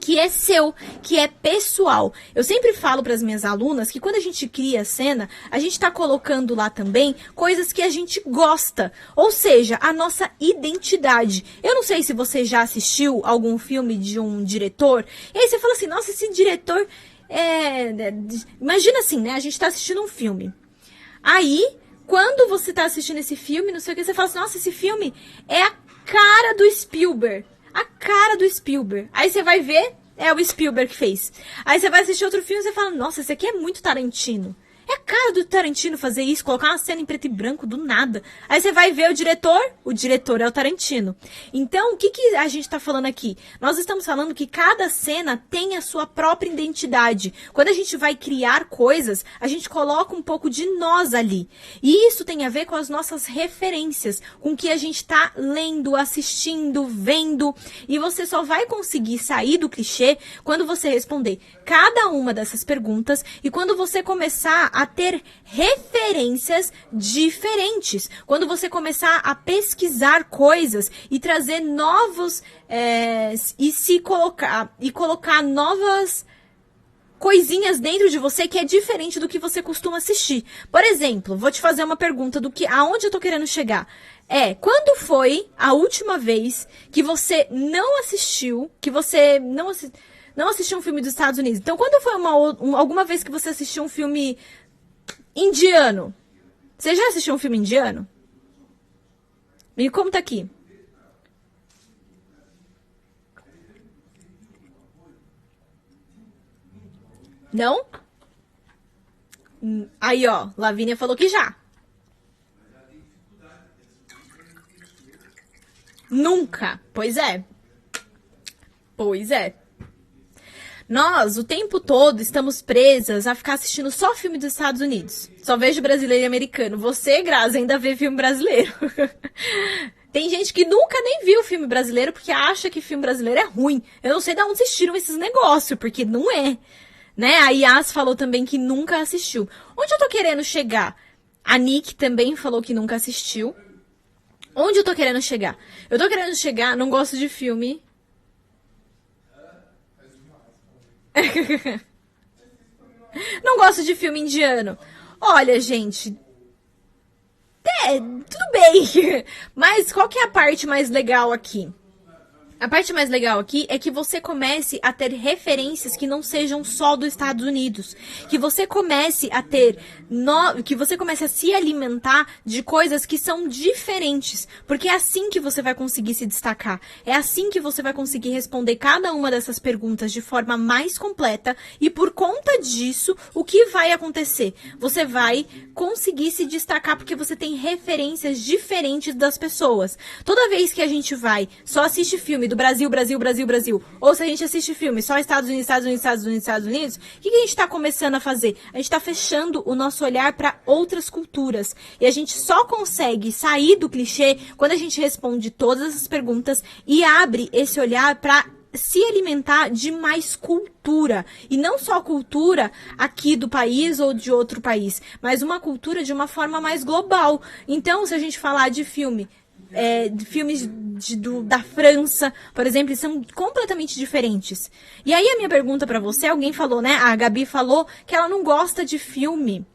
que é seu, que é pessoal. Eu sempre falo para as minhas alunas que quando a gente cria a cena, a gente está colocando lá também coisas que a gente gosta, ou seja, a nossa identidade. Eu não sei se você já assistiu algum filme de um diretor, e aí você fala assim, nossa, esse diretor Imagina assim, né? A gente está assistindo um filme. Aí, quando você está assistindo esse filme, não sei o que, você fala assim, nossa, esse filme é a cara do Spielberg. A cara do Spielberg. Aí você vai ver, é o Spielberg que fez. Aí você vai assistir outro filme e você fala, nossa, esse aqui é muito Tarantino. É a cara do Tarantino fazer isso, colocar uma cena em preto e branco do nada. Aí você vai ver o diretor é o Tarantino. Então, o que a gente tá falando aqui? Nós estamos falando que cada cena tem a sua própria identidade. Quando a gente vai criar coisas, a gente coloca um pouco de nós ali. E isso tem a ver com as nossas referências, com o que a gente tá lendo, assistindo, vendo. E você só vai conseguir sair do clichê quando você responder cada uma dessas perguntas e quando você começar a ter referências diferentes. Quando você começar a pesquisar coisas e trazer novos e colocar novas coisinhas dentro de você que é diferente do que você costuma assistir. Por exemplo, vou te fazer uma pergunta aonde eu tô querendo chegar. Quando foi a última vez que você não assistiu, não assistiu um filme dos Estados Unidos? Então, quando foi alguma vez que você assistiu um filme indiano? Você já assistiu um filme indiano? Me conta aqui. Não? Aí, ó, Lavínia falou que já. Nunca. Pois é. Pois é. Nós, o tempo todo, estamos presas a ficar assistindo só filme dos Estados Unidos. Só vejo brasileiro e americano. Você, Grazi, ainda vê filme brasileiro. Tem gente que nunca nem viu filme brasileiro porque acha que filme brasileiro é ruim. Eu não sei de onde vocês tiram esses negócios, porque não é. Né? A Yas falou também que nunca assistiu. Onde eu tô querendo chegar? A Nick também falou que nunca assistiu. Onde eu tô querendo chegar? Eu tô querendo chegar, não gosto de filme. Não gosto de filme indiano. Olha, gente. Tudo bem. Mas qual que é a parte mais legal aqui? A parte mais legal aqui é que você comece a ter referências que não sejam só dos Estados Unidos. Que você comece a que você comece a se alimentar de coisas que são diferentes. Porque é assim que você vai conseguir se destacar. É assim que você vai conseguir responder cada uma dessas perguntas de forma mais completa. E por conta disso, o que vai acontecer? Você vai conseguir se destacar porque você tem referências diferentes das pessoas. Toda vez que a gente vai, só assiste filme do Brasil, Brasil, Brasil, Brasil, ou se a gente assiste filme só Estados Unidos, Estados Unidos, Estados Unidos, Estados Unidos, o que a gente está começando a fazer? A gente está fechando o nosso olhar para outras culturas. E a gente só consegue sair do clichê quando a gente responde todas essas perguntas e abre esse olhar para se alimentar de mais cultura. E não só cultura aqui do país ou de outro país, mas uma cultura de uma forma mais global. Então, se a gente falar de filmes da França, por exemplo, são completamente diferentes. E aí a minha pergunta pra você, alguém falou, né? A Gabi falou que ela não gosta de filme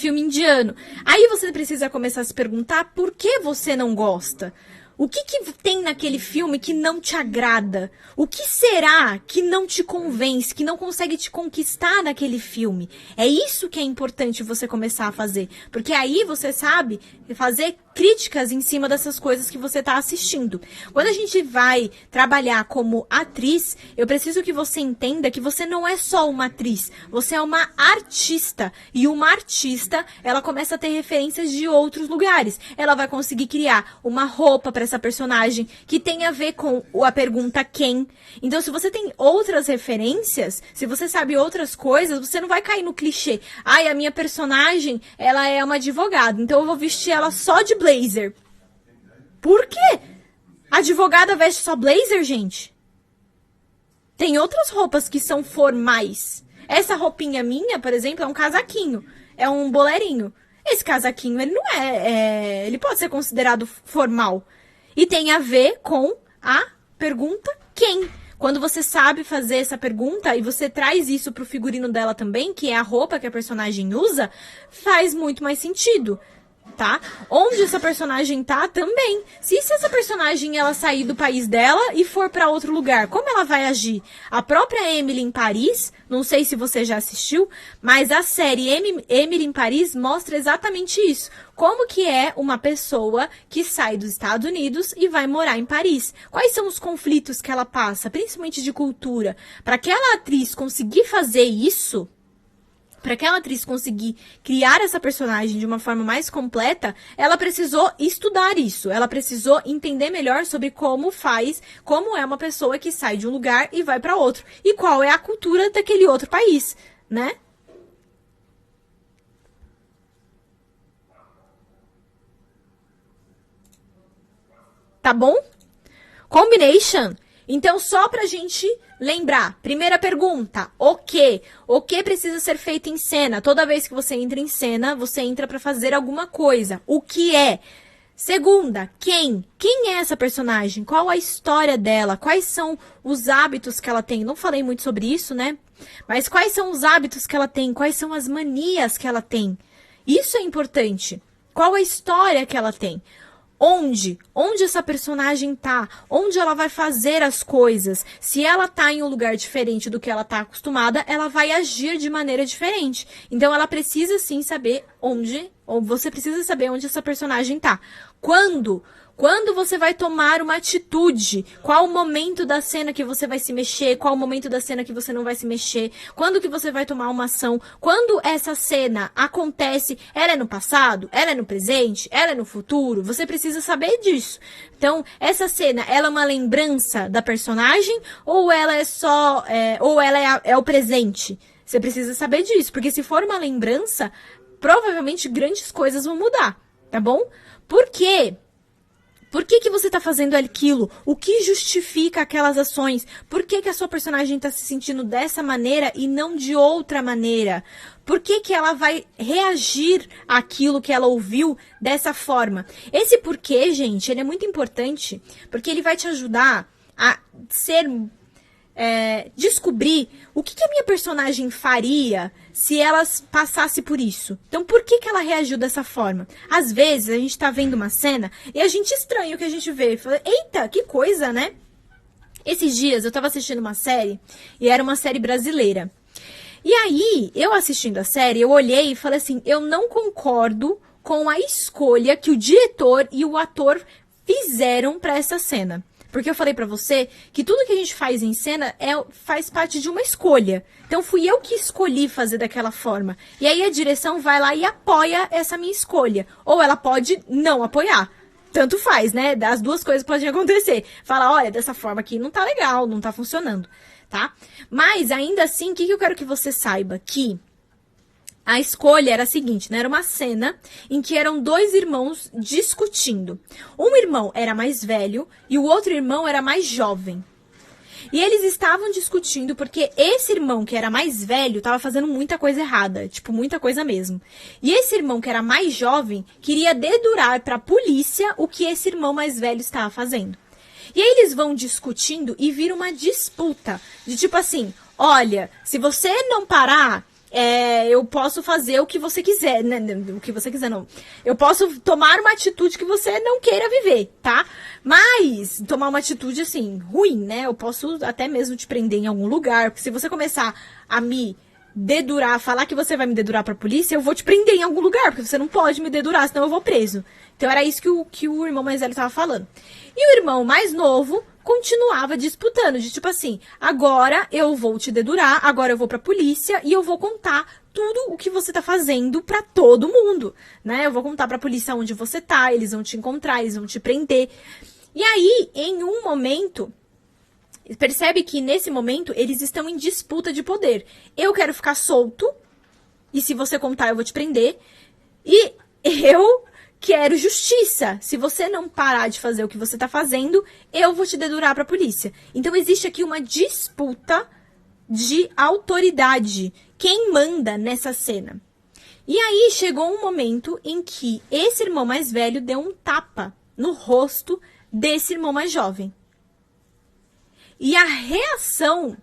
indiano. Aí você precisa começar a se perguntar por que você não gosta. O que tem naquele filme que não te agrada? O que será que não te convence, que não consegue te conquistar naquele filme? É isso que é importante você começar a fazer. Porque aí você sabe fazer críticas em cima dessas coisas que você está assistindo. Quando a gente vai trabalhar como atriz, eu preciso que você entenda que você não é só uma atriz, você é uma artista. E uma artista, ela começa a ter referências de outros lugares. Ela vai conseguir criar uma roupa para essa personagem que tem a ver com a pergunta quem. Então, se você tem outras referências, se você sabe outras coisas, você não vai cair no clichê. A minha personagem, ela é uma advogada, então eu vou vestir ela só de blazer. Por quê? A advogada veste só blazer, gente? Tem outras roupas que são formais. Essa roupinha minha, por exemplo, é um casaquinho. É um bolerinho. Esse casaquinho, ele não ele pode ser considerado formal. E tem a ver com a pergunta quem. Quando você sabe fazer essa pergunta e você traz isso pro figurino dela também, que é a roupa que a personagem usa, faz muito mais sentido, tá? Onde essa personagem tá também. Se essa personagem ela sair do país dela e for para outro lugar, como ela vai agir? A própria Emily em Paris, não sei se você já assistiu, mas a série Emily em Paris mostra exatamente isso. Como que é uma pessoa que sai dos Estados Unidos e vai morar em Paris? Quais são os conflitos que ela passa, principalmente de cultura? Para aquela atriz conseguir fazer isso, Para aquela atriz conseguir criar essa personagem de uma forma mais completa, ela precisou estudar isso. Ela precisou entender melhor sobre como é uma pessoa que sai de um lugar e vai para outro. E qual é a cultura daquele outro país, né? Tá bom? Combination. Então, só pra gente lembrar, primeira pergunta, o que? O que precisa ser feito em cena? Toda vez que você entra em cena, você entra pra fazer alguma coisa. O que é? Segunda, quem? Quem é essa personagem? Qual a história dela? Quais são os hábitos que ela tem? Não falei muito sobre isso, né? Mas quais são os hábitos que ela tem? Quais são as manias que ela tem? Isso é importante. Qual a história que ela tem? Onde essa personagem tá? Onde ela vai fazer as coisas? Se ela tá em um lugar diferente do que ela tá acostumada, ela vai agir de maneira diferente. Então ela precisa sim saber ou você precisa saber onde essa personagem tá. Quando você vai tomar uma atitude? Qual o momento da cena que você vai se mexer? Qual o momento da cena que você não vai se mexer? Quando que você vai tomar uma ação? Quando essa cena acontece, ela é no passado? Ela é no presente? Ela é no futuro? Você precisa saber disso. Então, essa cena, ela é uma lembrança da personagem? Ou ela é só... ou ela é o presente? Você precisa saber disso. Porque se for uma lembrança, provavelmente grandes coisas vão mudar. Tá bom? Por quê? Por que você tá fazendo aquilo? O que justifica aquelas ações? Por que a sua personagem tá se sentindo dessa maneira e não de outra maneira? Por que ela vai reagir àquilo que ela ouviu dessa forma? Esse porquê, gente, ele é muito importante, porque ele vai te ajudar a descobrir o que a minha personagem faria se ela passasse por isso. Então, por que ela reagiu dessa forma? Às vezes, a gente tá vendo uma cena e a gente estranha o que a gente vê. Fala, eita, que coisa, né? Esses dias, eu tava assistindo uma série e era uma série brasileira. E aí, eu assistindo a série, eu olhei e falei assim, eu não concordo com a escolha que o diretor e o ator fizeram pra essa cena. Porque eu falei pra você que tudo que a gente faz em cena faz parte de uma escolha. Então, fui eu que escolhi fazer daquela forma. E aí, a direção vai lá e apoia essa minha escolha. Ou ela pode não apoiar. Tanto faz, né? As duas coisas podem acontecer. Fala, olha, dessa forma aqui não tá legal, não tá funcionando, tá? Mas, ainda assim, o que eu quero que você saiba? Que a escolha era a seguinte, né? Era uma cena em que eram dois irmãos discutindo. Um irmão era mais velho e o outro irmão era mais jovem. E eles estavam discutindo porque esse irmão que era mais velho estava fazendo muita coisa errada, tipo, muita coisa mesmo. E esse irmão que era mais jovem queria dedurar para a polícia o que esse irmão mais velho estava fazendo. E aí eles vão discutindo e vira uma disputa de tipo assim, olha, se você não parar... eu posso fazer o que você quiser, né? O que você quiser, não. Eu posso tomar uma atitude que você não queira viver, tá? Mas, tomar uma atitude, assim, ruim, né? Eu posso até mesmo te prender em algum lugar, porque se você começar a me dedurar, falar que você vai me dedurar pra polícia, eu vou te prender em algum lugar, porque você não pode me dedurar, senão eu vou preso. Então, era isso que o irmão mais velho tava falando. E o irmão mais novo continuava disputando, de tipo assim, agora eu vou te dedurar, agora eu vou pra polícia e eu vou contar tudo o que você tá fazendo pra todo mundo, né? Eu vou contar pra polícia onde você tá, eles vão te encontrar, eles vão te prender. E aí, em um momento, percebe que nesse momento eles estão em disputa de poder. Eu quero ficar solto, e se você contar eu vou te prender, e eu... quero justiça. Se você não parar de fazer o que você tá fazendo, eu vou te dedurar pra polícia. Então, existe aqui uma disputa de autoridade. Quem manda nessa cena? E aí, chegou um momento em que esse irmão mais velho deu um tapa no rosto desse irmão mais jovem. E a reação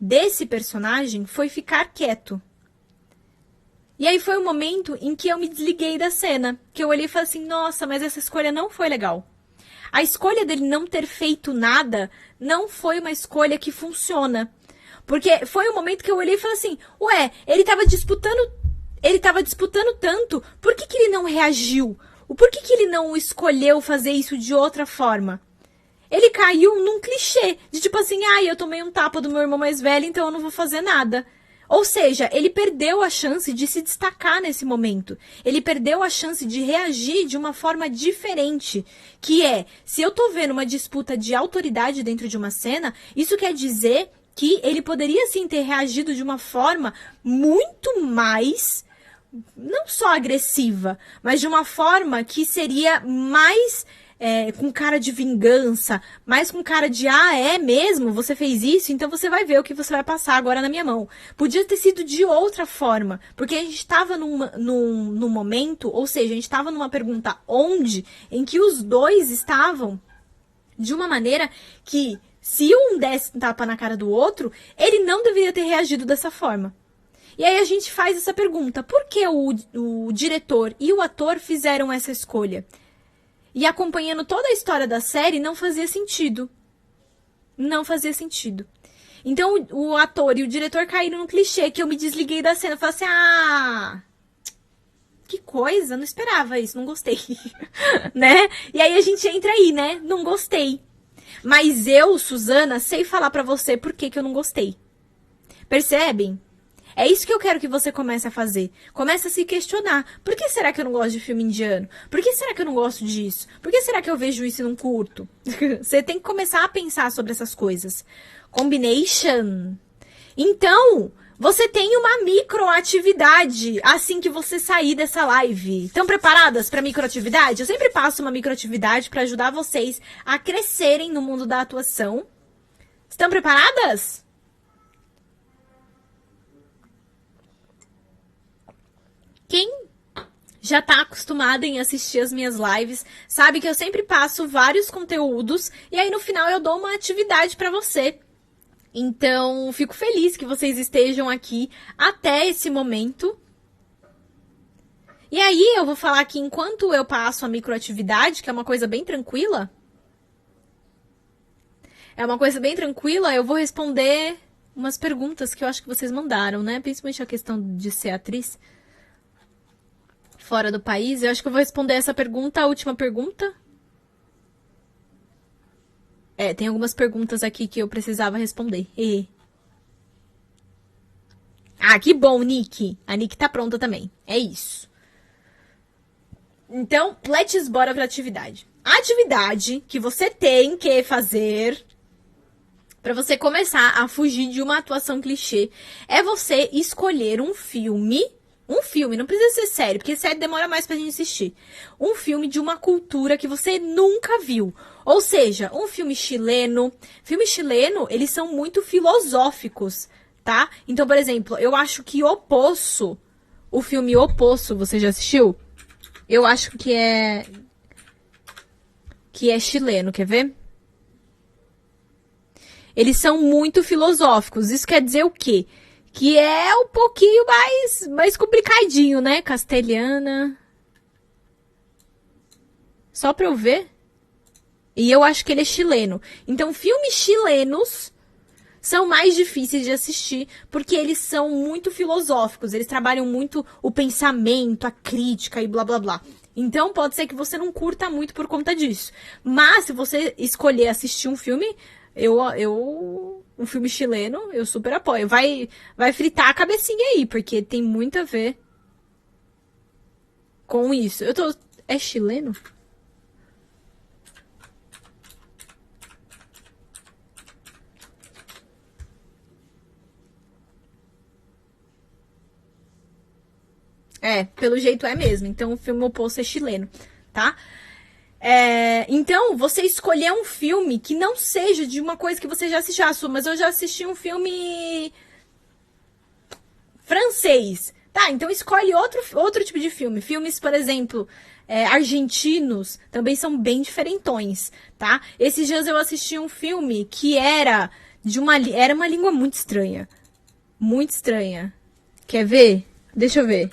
desse personagem foi ficar quieto. E aí foi o momento em que eu me desliguei da cena. Que eu olhei e falei assim, nossa, mas essa escolha não foi legal. A escolha dele não ter feito nada não foi uma escolha que funciona. Porque foi o momento que eu olhei e falei assim, ué, ele tava disputando tanto, por que ele não reagiu? Por que ele não escolheu fazer isso de outra forma? Ele caiu num clichê, de tipo assim, eu tomei um tapa do meu irmão mais velho, então eu não vou fazer nada. Ou seja, ele perdeu a chance de se destacar nesse momento. Ele perdeu a chance de reagir de uma forma diferente. Que é, se eu tô vendo uma disputa de autoridade dentro de uma cena, isso quer dizer que ele poderia sim ter reagido de uma forma muito mais, não só agressiva, mas de uma forma que seria mais com cara de vingança, mais com cara de, é mesmo? Você fez isso? Então você vai ver o que você vai passar agora na minha mão. Podia ter sido de outra forma, porque a gente estava num momento, ou seja, a gente estava numa pergunta em que os dois estavam de uma maneira que, se um desse um tapa na cara do outro, ele não deveria ter reagido dessa forma. E aí a gente faz essa pergunta, por que o diretor e o ator fizeram essa escolha? E acompanhando toda a história da série, não fazia sentido. Não fazia sentido. Então, o ator e o diretor caíram no clichê, que eu me desliguei da cena. Eu falei assim, que coisa, não esperava isso, não gostei. Né? E aí a gente entra aí, né? Não gostei. Mas eu, Suzana, sei falar pra você por que eu não gostei. Percebem? É isso que eu quero que você comece a fazer. Comece a se questionar. Por que será que eu não gosto de filme indiano? Por que será que eu não gosto disso? Por que será que eu vejo isso e não curto? Você tem que começar a pensar sobre essas coisas. Combination. Então, você tem uma microatividade assim que você sair dessa live. Estão preparadas para microatividade? Eu sempre passo uma microatividade para ajudar vocês a crescerem no mundo da atuação. Estão preparadas? Quem já tá acostumado em assistir as minhas lives sabe que eu sempre passo vários conteúdos e aí no final eu dou uma atividade para você. Então, fico feliz que vocês estejam aqui até esse momento. E aí eu vou falar que enquanto eu passo a microatividade, que é uma coisa bem tranquila, eu vou responder umas perguntas que eu acho que vocês mandaram, né? Principalmente a questão de ser atriz fora do país. Eu acho que eu vou responder essa pergunta, a última pergunta. Tem algumas perguntas aqui que eu precisava responder. Que bom, Nick. A Nick tá pronta também. É isso. Então, let's bora pra atividade. A atividade que você tem que fazer para você começar a fugir de uma atuação clichê é você escolher um filme, não precisa ser série, porque série demora mais pra gente assistir. Um filme de uma cultura que você nunca viu. Ou seja, um filme chileno. Filme chileno, eles são muito filosóficos, tá? Então, por exemplo, eu acho que O Poço, o filme O Poço, você já assistiu? Eu acho que é chileno, quer ver? Eles são muito filosóficos. Isso quer dizer o quê? Que é um pouquinho mais complicadinho, né? Castelhana. Só pra eu ver. E eu acho que ele é chileno. Então, filmes chilenos são mais difíceis de assistir porque eles são muito filosóficos. Eles trabalham muito o pensamento, a crítica e blá, blá, blá. Então, pode ser que você não curta muito por conta disso. Mas, se você escolher assistir um filme, um filme chileno, eu super apoio. Vai fritar a cabecinha aí, porque tem muito a ver com isso. É chileno? Pelo jeito é mesmo. Então, o filme O Poço é chileno, tá? Então, você escolher um filme que não seja de uma coisa que você já assistiu. Mas eu já assisti um filme francês. Tá, então escolhe outro tipo de filme. Filmes, por exemplo, argentinos, também são bem diferentões, tá? Esses dias eu assisti um filme que era uma língua muito estranha. Muito estranha. Quer ver? Deixa eu ver.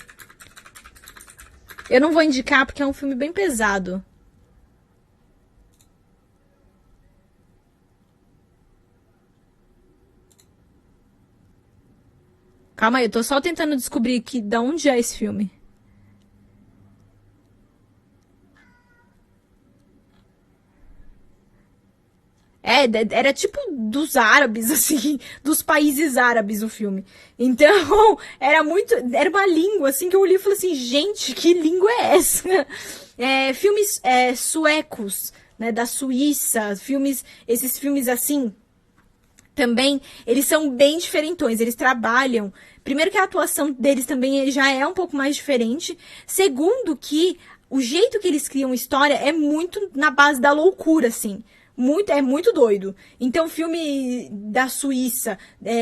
Eu não vou indicar porque é um filme bem pesado. Calma aí, eu tô só tentando descobrir da onde é esse filme. era tipo dos árabes, assim, dos países árabes o filme. Então, era uma língua, assim, que eu olhei e falei assim, gente, que língua é essa? Filmes suecos, né, da Suíça, esses filmes assim, também, eles são bem diferentões, eles trabalham. Primeiro que a atuação deles também já é um pouco mais diferente. Segundo que o jeito que eles criam história é muito na base da loucura, assim. É muito doido. Então, filme da Suíça,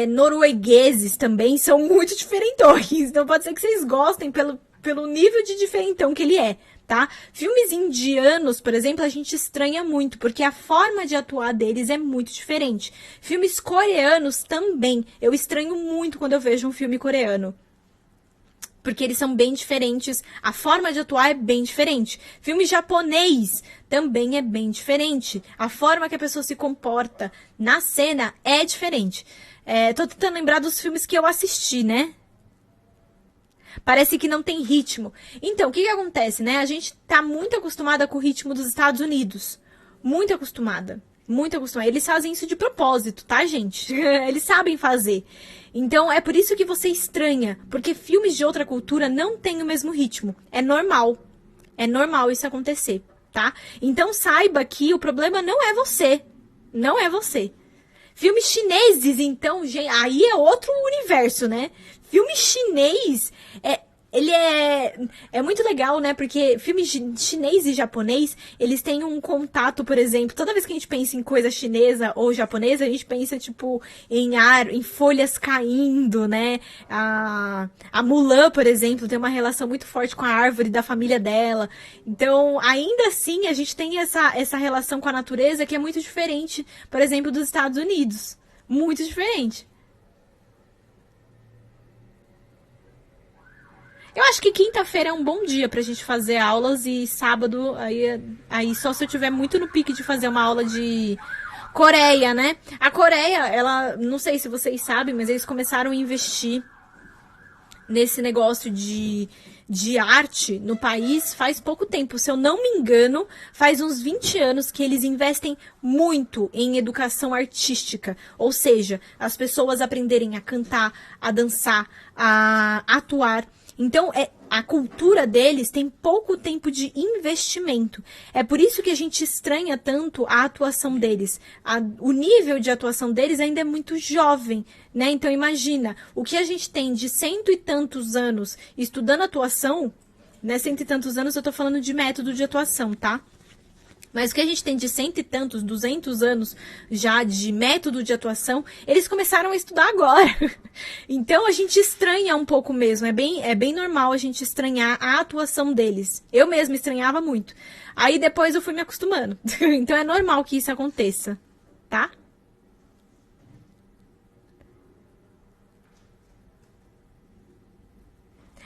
noruegueses também são muito diferentões. Então, pode ser que vocês gostem pelo nível de diferentão que ele é, tá? Filmes indianos, por exemplo, a gente estranha muito, porque a forma de atuar deles é muito diferente. Filmes coreanos também. Eu estranho muito quando eu vejo um filme coreano. Porque eles são bem diferentes, a forma de atuar é bem diferente. Filme japonês também é bem diferente. A forma que a pessoa se comporta na cena é diferente. Tô tentando lembrar dos filmes que eu assisti, né? Parece que não tem ritmo. Então, o que acontece, né? A gente tá muito acostumada com o ritmo dos Estados Unidos. Muito acostumada. Muito acostumada. Eles fazem isso de propósito, tá, gente? Eles sabem fazer. Então, é por isso que você estranha. Porque filmes de outra cultura não têm o mesmo ritmo. É normal. É normal isso acontecer, tá? Então, saiba que o problema não é você. Não é você. Filmes chineses, então, gente, aí é outro universo, né? Filme chinês, ele é muito legal, né? Porque filmes chinês e japonês, eles têm um contato, por exemplo, toda vez que a gente pensa em coisa chinesa ou japonesa, a gente pensa, tipo, em folhas caindo, né? A Mulan, por exemplo, tem uma relação muito forte com a árvore da família dela. Então, ainda assim, a gente tem essa relação com a natureza que é muito diferente, por exemplo, dos Estados Unidos. Muito diferente. Eu acho que quinta-feira é um bom dia pra gente fazer aulas e sábado, aí só se eu tiver muito no pique de fazer uma aula de Coreia, né? A Coreia, ela, não sei se vocês sabem, mas eles começaram a investir nesse negócio de arte no país faz pouco tempo. Se eu não me engano, faz uns 20 anos que eles investem muito em educação artística. Ou seja, as pessoas aprenderem a cantar, a dançar, a atuar. Então, a cultura deles tem pouco tempo de investimento. É por isso que a gente estranha tanto a atuação deles. O nível de atuação deles ainda é muito jovem, né? Então, imagina, o que a gente tem de 100 e tantos anos estudando atuação, né? 100 e tantos anos eu tô falando de método de atuação, tá? Mas o que a gente tem de 100 e tantos, 200 anos já de método de atuação, eles começaram a estudar agora. Então, a gente estranha um pouco mesmo. É bem normal a gente estranhar a atuação deles. Eu mesma estranhava muito. Aí, depois, eu fui me acostumando. Então, é normal que isso aconteça, tá?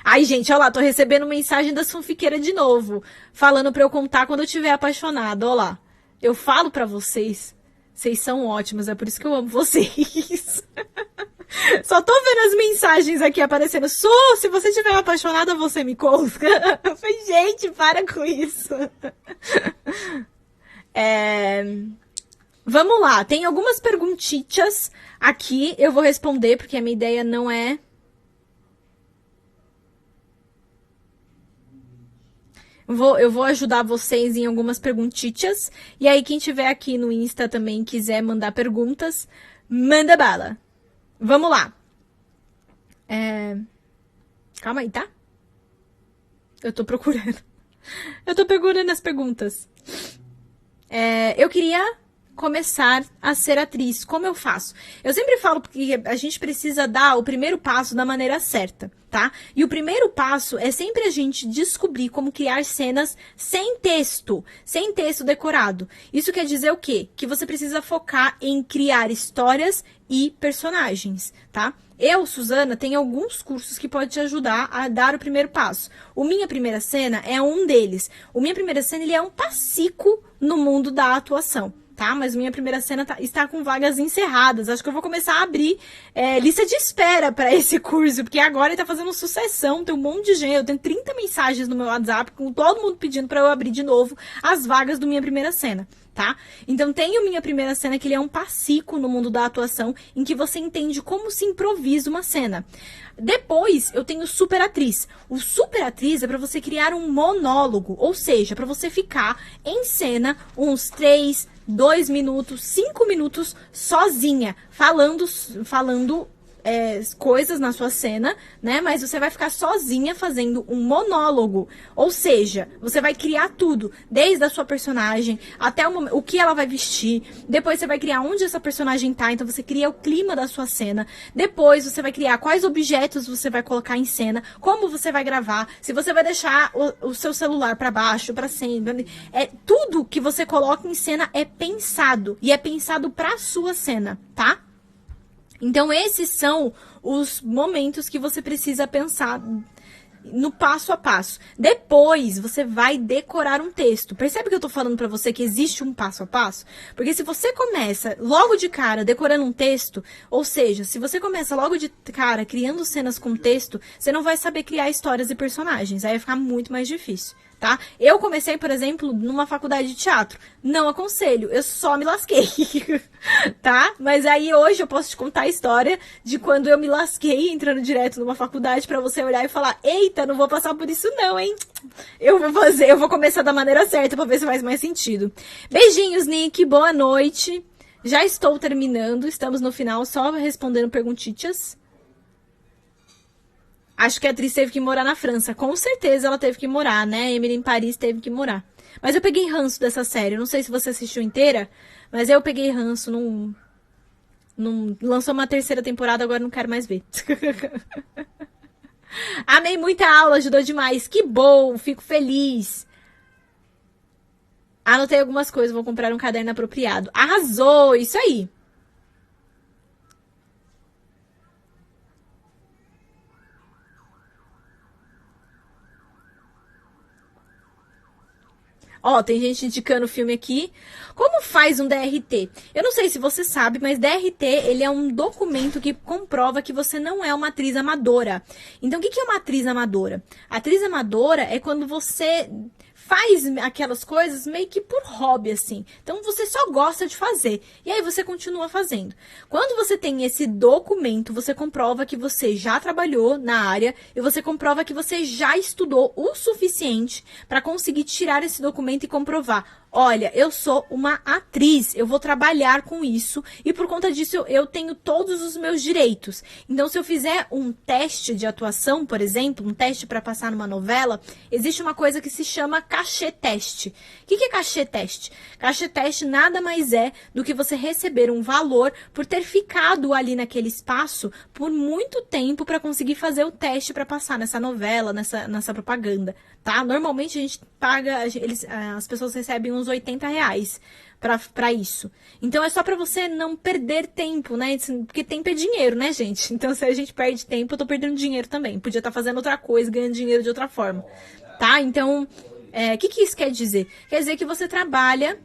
Ai, gente, olha lá, tô recebendo mensagem das fanfiqueiras de novo, falando pra eu contar quando eu estiver apaixonada, olha lá. Eu falo pra vocês, vocês são ótimos, é por isso que eu amo vocês. Só tô vendo as mensagens aqui aparecendo. Se você estiver apaixonada, você me conta. Eu falei, gente, para com isso. Vamos lá, tem algumas perguntitas aqui, eu vou responder, porque a minha ideia não é... Eu vou ajudar vocês em algumas perguntitas. E aí, quem tiver aqui no Insta também quiser mandar perguntas, manda bala. Vamos lá. Calma aí, tá? Eu tô procurando. Eu tô procurando as perguntas. Eu queria começar a ser atriz. Como eu faço? Eu sempre falo que a gente precisa dar o primeiro passo da maneira certa, tá? E o primeiro passo é sempre a gente descobrir como criar cenas sem texto decorado. Isso quer dizer o quê? Que você precisa focar em criar histórias e personagens, tá? Eu, Suzana, tenho alguns cursos que podem te ajudar a dar o primeiro passo. O Minha Primeira Cena é um deles. O Minha Primeira Cena, ele é um passico no mundo da atuação, tá? Mas Minha Primeira Cena está com vagas encerradas. Acho que eu vou começar a abrir lista de espera para esse curso, porque agora ele tá fazendo sucessão, tem um monte de gente. Eu tenho 30 mensagens no meu WhatsApp, com todo mundo pedindo para eu abrir de novo as vagas do Minha Primeira Cena, tá? Então tem o Minha Primeira Cena, que ele é um passico no mundo da atuação, em que você entende como se improvisa uma cena. Depois, eu tenho Super Atriz. O Super Atriz é para você criar um monólogo, ou seja, para você ficar em cena uns 3, 2 minutos, 5 minutos sozinha, falando coisas na sua cena, né? Mas você vai ficar sozinha fazendo um monólogo. Ou seja, você vai criar tudo, desde a sua personagem até o que ela vai vestir. Depois você vai criar onde essa personagem tá, então você cria o clima da sua cena. Depois você vai criar quais objetos você vai colocar em cena, como você vai gravar, se você vai deixar o seu celular para baixo, para cima. Tudo que você coloca em cena é pensado, e é pensado pra sua cena, tá? Então, esses são os momentos que você precisa pensar no passo a passo. Depois, você vai decorar um texto. Percebe que eu tô falando pra você que existe um passo a passo? Porque se você começa logo de cara decorando um texto, ou seja, se você começa logo de cara criando cenas com texto, você não vai saber criar histórias e personagens. Aí vai ficar muito mais difícil. Tá? Eu comecei, por exemplo, numa faculdade de teatro. Não aconselho, eu só me lasquei. Tá? Mas aí hoje eu posso te contar a história de quando eu me lasquei entrando direto numa faculdade pra você olhar e falar: eita, não vou passar por isso não, hein? Eu vou começar da maneira certa pra ver se faz mais sentido. Beijinhos, Nick, boa noite. Já estou terminando, estamos no final, só respondendo perguntitas. Acho que a atriz teve que morar na França. Com certeza ela teve que morar, né? Emily em Paris teve que morar. Mas eu peguei ranço dessa série. Não sei se você assistiu inteira, mas eu peguei ranço. Lançou uma terceira temporada, agora não quero mais ver. Amei muita aula, ajudou demais. Que bom, fico feliz. Anotei algumas coisas, vou comprar um caderno apropriado. Arrasou, isso aí. Ó, tem gente indicando o filme aqui. Como faz um DRT? Eu não sei se você sabe, mas DRT, ele é um documento que comprova que você não é uma atriz amadora. Então, o que é uma atriz amadora? A atriz amadora é quando você faz aquelas coisas meio que por hobby, assim. Então, você só gosta de fazer. E aí, você continua fazendo. Quando você tem esse documento, você comprova que você já trabalhou na área e você comprova que você já estudou o suficiente para conseguir tirar esse documento e comprovar: olha, eu sou uma atriz, eu vou trabalhar com isso e por conta disso eu tenho todos os meus direitos. Então, se eu fizer um teste de atuação, por exemplo, um teste para passar numa novela, existe uma coisa que se chama cachê teste. O que é cachê teste? Cachê teste nada mais é do que você receber um valor por ter ficado ali naquele espaço por muito tempo para conseguir fazer o teste para passar nessa novela, nessa propaganda, tá? Normalmente a gente paga, as pessoas recebem uns R$80 pra isso. Então é só pra você não perder tempo, né? Porque tempo é dinheiro, né, gente? Então se a gente perde tempo, eu tô perdendo dinheiro também. Podia estar fazendo outra coisa, ganhando dinheiro de outra forma, tá? Então, o que isso quer dizer? Quer dizer que você trabalha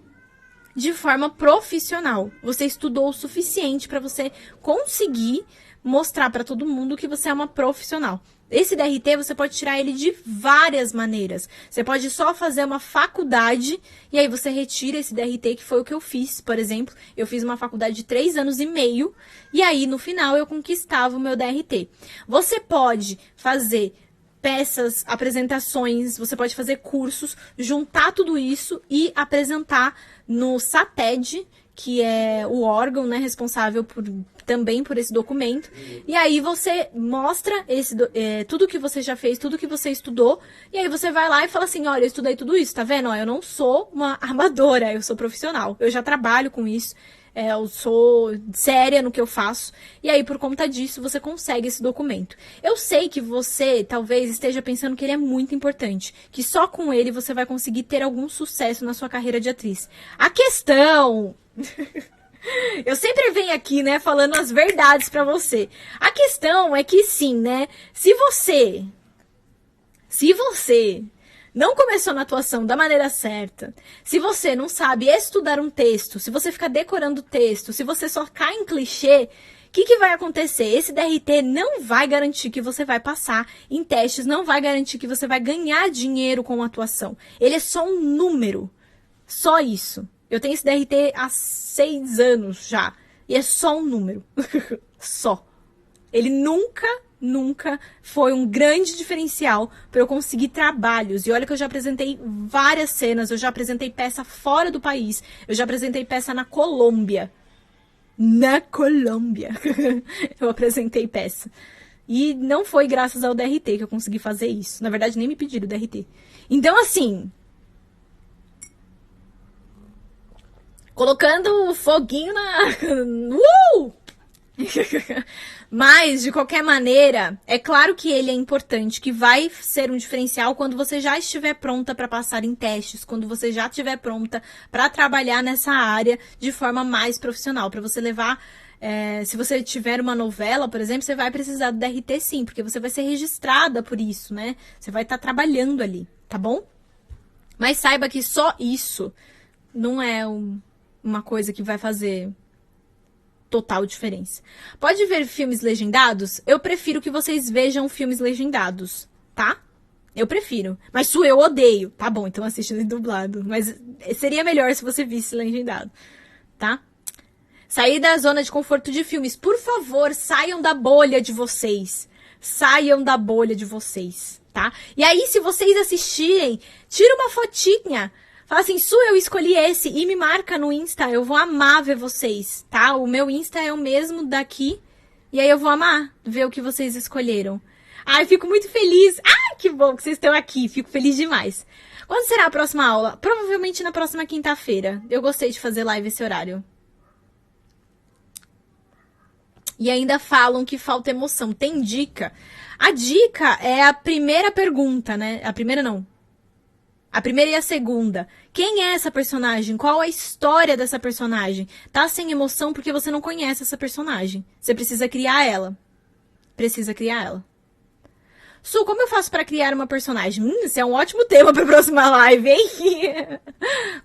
de forma profissional. Você estudou o suficiente pra você conseguir mostrar pra todo mundo que você é uma profissional. Esse DRT, você pode tirar ele de várias maneiras. Você pode só fazer uma faculdade e aí você retira esse DRT, que foi o que eu fiz, por exemplo. Eu fiz uma faculdade de 3 anos e meio e aí, no final, eu conquistava o meu DRT. Você pode fazer peças, apresentações, você pode fazer cursos, juntar tudo isso e apresentar no SATED, que é o órgão, né, responsável também por esse documento. E aí você mostra tudo que você já fez, tudo que você estudou, e aí você vai lá e fala assim: olha, eu estudei tudo isso, tá vendo? Ó, eu não sou uma amadora, eu sou profissional, eu já trabalho com isso, eu sou séria no que eu faço, e aí por conta disso você consegue esse documento. Eu sei que você talvez esteja pensando que ele é muito importante, que só com ele você vai conseguir ter algum sucesso na sua carreira de atriz. A questão... Eu sempre venho aqui, né, falando as verdades pra você. A questão é que sim, né, se você não começou na atuação da maneira certa, se você não sabe estudar um texto, se você ficar decorando o texto, se você só cai em clichê, o que vai acontecer? Esse DRT não vai garantir que você vai passar em testes, não vai garantir que você vai ganhar dinheiro com a atuação. Ele é só um número, só isso. Eu tenho esse DRT há 6 anos já. E é só um número. Só. Ele nunca foi um grande diferencial para eu conseguir trabalhos. E olha que eu já apresentei várias cenas, eu já apresentei peça fora do país, eu já apresentei peça na Colômbia. Na Colômbia. Eu apresentei peça. E não foi graças ao DRT que eu consegui fazer isso. Na verdade, nem me pediram o DRT. Então, assim... colocando foguinho na... Mas, de qualquer maneira, é claro que ele é importante, que vai ser um diferencial quando você já estiver pronta para passar em testes, quando você já estiver pronta para trabalhar nessa área de forma mais profissional, para você levar... se você tiver uma novela, por exemplo, você vai precisar do DRT sim, porque você vai ser registrada por isso, né? Você vai estar trabalhando ali, tá bom? Mas saiba que só isso não é uma coisa que vai fazer total diferença. Pode ver filmes legendados? Eu prefiro que vocês vejam filmes legendados, tá? Eu prefiro. Mas eu odeio. Tá bom, então assiste em dublado. Mas seria melhor se você visse legendado, tá? Sair da zona de conforto de filmes. Por favor, saiam da bolha de vocês. Saiam da bolha de vocês, tá? E aí, se vocês assistirem, tira uma fotinha. Fala assim, Su, eu escolhi esse e me marca no Insta, eu vou amar ver vocês, tá? O meu Insta é o mesmo daqui e aí eu vou amar ver o que vocês escolheram. Ai, fico muito feliz. Ah, que bom que vocês estão aqui, fico feliz demais. Quando será a próxima aula? Provavelmente na próxima quinta-feira. Eu gostei de fazer live esse horário. E ainda falam que falta emoção. Tem dica? A dica é a primeira pergunta, né? A primeira não. A primeira e a segunda. Quem é essa personagem? Qual a história dessa personagem? Tá sem emoção porque você não conhece essa personagem. Você precisa criar ela. Precisa criar ela. Su, como eu faço para criar uma personagem? Esse é um ótimo tema para a próxima live, hein?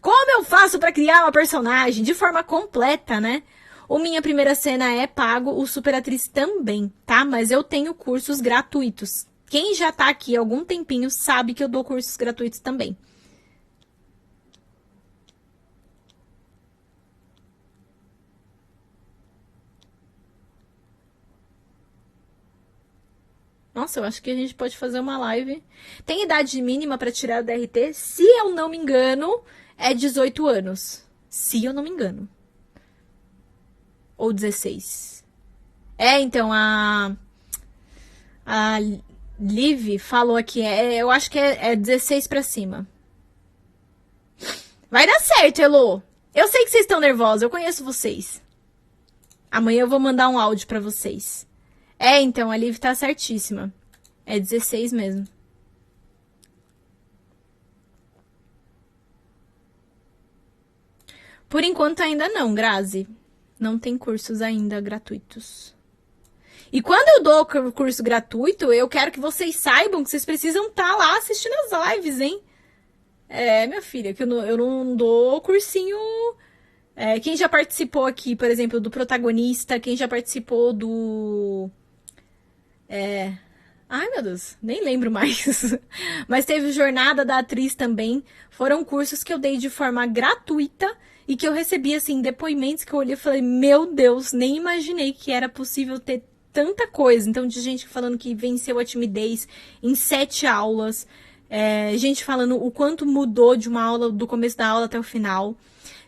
Como eu faço para criar uma personagem de forma completa, né? O Minha Primeira Cena é pago, o Superatriz também, tá? Mas eu tenho cursos gratuitos. Quem já tá aqui há algum tempinho sabe que eu dou cursos gratuitos também. Nossa, eu acho que a gente pode fazer uma live. Tem idade mínima para tirar o DRT? Se eu não me engano, é 18 anos. Se eu não me engano. Ou 16. Então, a Liv falou aqui, eu acho que é 16 pra cima. Vai dar certo, Elô. Eu sei que vocês estão nervosos, eu conheço vocês. Amanhã eu vou mandar um áudio pra vocês. Então, a Liv tá certíssima. É 16 mesmo. Por enquanto ainda não, Grazi. Não tem cursos ainda gratuitos. E quando eu dou curso gratuito, eu quero que vocês saibam que vocês precisam estar lá assistindo as lives, hein? Minha filha, que eu não dou cursinho... quem já participou aqui, por exemplo, do protagonista, quem já participou do... Ai, meu Deus, nem lembro mais. Mas teve Jornada da Atriz também. Foram cursos que eu dei de forma gratuita e que eu recebi, assim, depoimentos que eu olhei e falei, meu Deus, nem imaginei que era possível ter tanta coisa. Então, de gente falando que venceu a timidez em 7 aulas. Gente falando o quanto mudou de uma aula, do começo da aula até o final.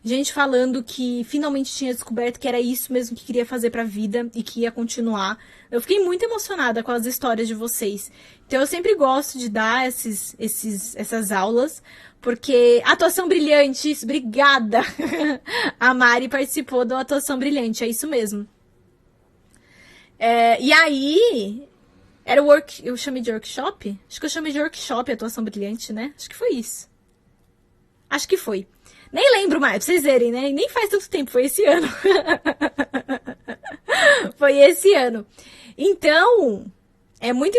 Gente falando que finalmente tinha descoberto que era isso mesmo que queria fazer pra vida e que ia continuar. Eu fiquei muito emocionada com as histórias de vocês. Então, eu sempre gosto de dar essas aulas, porque atuação brilhante, isso, obrigada! A Mari participou da atuação brilhante, é isso mesmo. E aí, eu chamei de workshop? Acho que eu chamei de workshop atuação brilhante, né? Acho que foi isso. Acho que foi. Nem lembro mais, pra vocês verem, né? Nem faz tanto tempo, foi esse ano. Foi esse ano. Então, é muito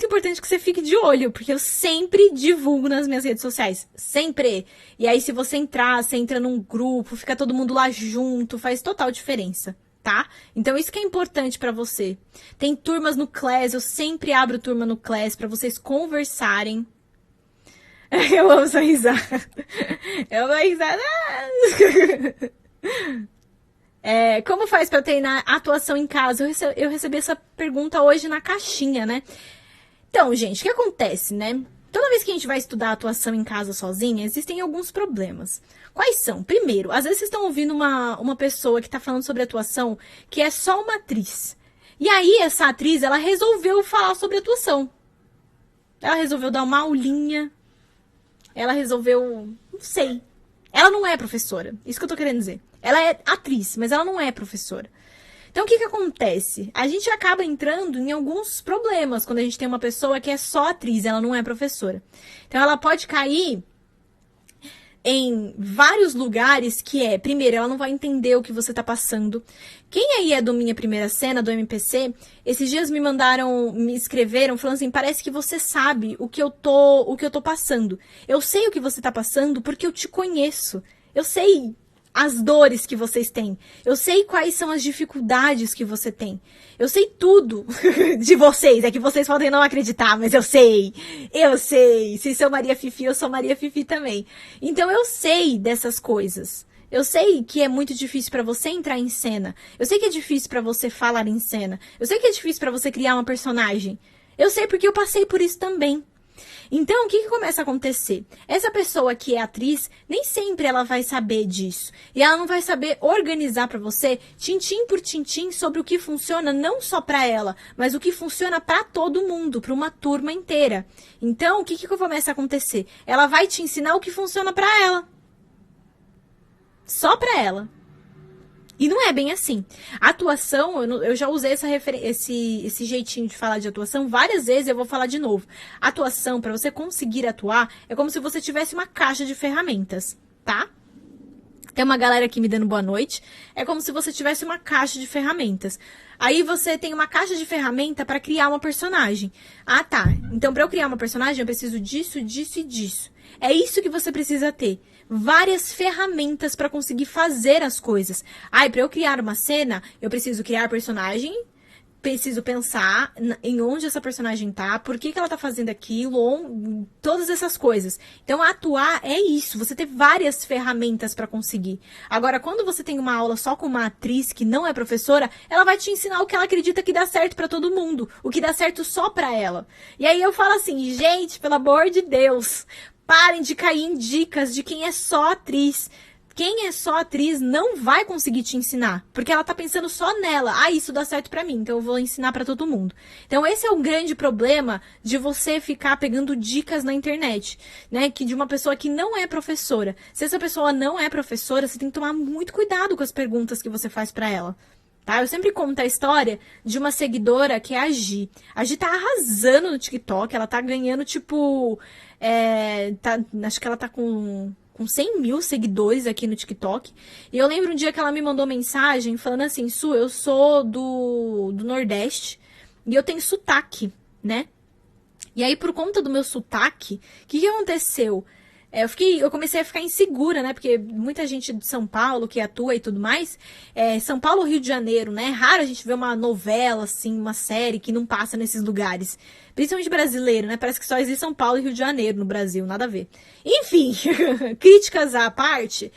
importante que você fique de olho, porque eu sempre divulgo nas minhas redes sociais. Sempre. E aí, se você entra num grupo, fica todo mundo lá junto, faz total diferença, tá? Então, isso que é importante pra você. Tem turmas no Class, eu sempre abro turma no Class pra vocês conversarem. Eu amo essa risada. Eu amo a risada. Como faz pra treinar atuação em casa? Eu recebi essa pergunta hoje na caixinha, né? Então, gente, o que acontece, né? Toda vez que a gente vai estudar atuação em casa sozinha, existem alguns problemas. Quais são? Primeiro, às vezes vocês estão ouvindo uma pessoa que está falando sobre atuação que é só uma atriz. E aí, essa atriz, ela resolveu falar sobre atuação. Ela resolveu dar uma aulinha. Ela resolveu... Não sei. Ela não é professora. Isso que eu tô querendo dizer. Ela é atriz, mas ela não é professora. Então, o que acontece? A gente acaba entrando em alguns problemas quando a gente tem uma pessoa que é só atriz, ela não é professora. Então, ela pode cair em vários lugares que primeiro, ela não vai entender o que você tá passando. Quem aí é do Minha Primeira Cena, do MPC, esses dias me escreveram, falando assim, parece que você sabe o que eu tô passando. Eu sei o que você tá passando porque eu te conheço. Eu sei as dores que vocês têm. Eu sei quais são as dificuldades que você tem. Eu sei tudo de vocês. É que vocês podem não acreditar, mas eu sei. Eu sei. Se sou Maria Fifi, eu sou Maria Fifi também. Então eu sei dessas coisas. Eu sei que é muito difícil pra você entrar em cena. Eu sei que é difícil pra você falar em cena. Eu sei que é difícil pra você criar uma personagem. Eu sei porque eu passei por isso também. Então, o que começa a acontecer? Essa pessoa que é atriz, nem sempre ela vai saber disso. E ela não vai saber organizar para você, tintim por tintim, sobre o que funciona não só para ela, mas o que funciona para todo mundo, para uma turma inteira. Então, o que começa a acontecer? Ela vai te ensinar o que funciona para ela. Só para ela. E não é bem assim. A atuação, eu já usei esse jeitinho de falar de atuação várias vezes, eu vou falar de novo. Atuação, para você conseguir atuar, é como se você tivesse uma caixa de ferramentas, tá? Tem uma galera aqui me dando boa noite. É como se você tivesse uma caixa de ferramentas. Aí você tem uma caixa de ferramenta para criar uma personagem. Ah, tá. Então, para eu criar uma personagem, eu preciso disso, disso e disso. É isso que você precisa ter. Várias ferramentas para conseguir fazer as coisas. Para eu criar uma cena, eu preciso criar personagem, preciso pensar em onde essa personagem tá, por que ela tá fazendo aquilo, todas essas coisas. Então, atuar é isso, você ter várias ferramentas para conseguir. Agora, quando você tem uma aula só com uma atriz que não é professora, ela vai te ensinar o que ela acredita que dá certo para todo mundo, o que dá certo só para ela. E aí eu falo assim, gente, pelo amor de Deus, parem de cair em dicas de quem é só atriz. Quem é só atriz não vai conseguir te ensinar, porque ela tá pensando só nela. Isso dá certo pra mim, então eu vou ensinar pra todo mundo. Então esse é um grande problema de você ficar pegando dicas na internet, né? Que de uma pessoa que não é professora. Se essa pessoa não é professora, você tem que tomar muito cuidado com as perguntas que você faz pra ela. Tá? Eu sempre conto a história de uma seguidora que é a Gi. A Gi tá arrasando no TikTok, ela tá ganhando, tipo... acho que ela tá com 100 mil seguidores aqui no TikTok. E eu lembro um dia que ela me mandou mensagem falando assim, Su, eu sou do Nordeste e eu tenho sotaque, né? E aí, por conta do meu sotaque, o que aconteceu? Eu comecei a ficar insegura, né? Porque muita gente de São Paulo que atua e tudo mais. São Paulo, Rio de Janeiro, né? É raro a gente ver uma novela, assim, uma série que não passa nesses lugares. Principalmente brasileiro, né? Parece que só existe São Paulo e Rio de Janeiro no Brasil, nada a ver. Enfim, críticas à parte.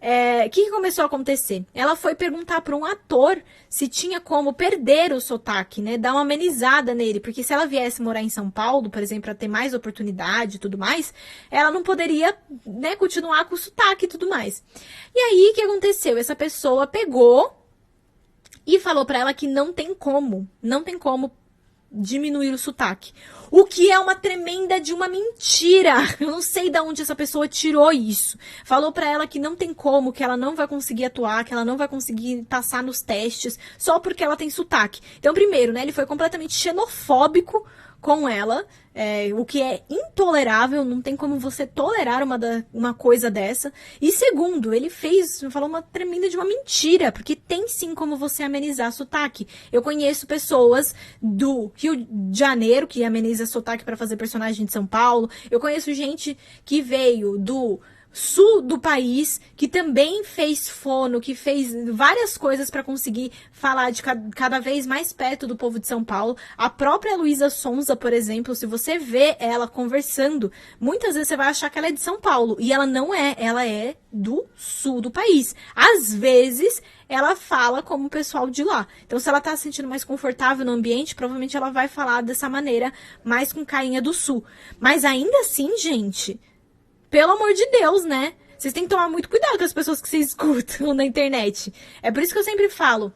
O que começou a acontecer? Ela foi perguntar para um ator se tinha como perder o sotaque, né? Dar uma amenizada nele, porque se ela viesse morar em São Paulo, por exemplo, para ter mais oportunidade e tudo mais, ela não poderia, né, continuar com o sotaque e tudo mais. E aí, o que aconteceu? Essa pessoa pegou e falou para ela que não tem como diminuir o sotaque. O que é uma tremenda de uma mentira. Eu não sei de onde essa pessoa tirou isso. Falou pra ela que não tem como, que ela não vai conseguir atuar, que ela não vai conseguir passar nos testes, só porque ela tem sotaque. Então, primeiro, né, ele foi completamente xenofóbico com ela, o que é intolerável, não tem como você tolerar uma coisa dessa. E segundo, ele falou uma tremenda de uma mentira, porque tem sim como você amenizar sotaque. Eu conheço pessoas do Rio de Janeiro que ameniza sotaque para fazer personagem de São Paulo. Eu conheço gente que veio do sul do país, que também fez fono, que fez várias coisas para conseguir falar de cada vez mais perto do povo de São Paulo. A própria Luísa Sonza, por exemplo, se você vê ela conversando, muitas vezes você vai achar que ela é de São Paulo, e ela não é, ela é do sul do país. Às vezes, ela fala como o pessoal de lá. Então, se ela tá se sentindo mais confortável no ambiente, provavelmente ela vai falar dessa maneira, mais com carinha do sul. Mas ainda assim, gente, pelo amor de Deus, né? Vocês têm que tomar muito cuidado com as pessoas que vocês escutam na internet. É por isso que eu sempre falo,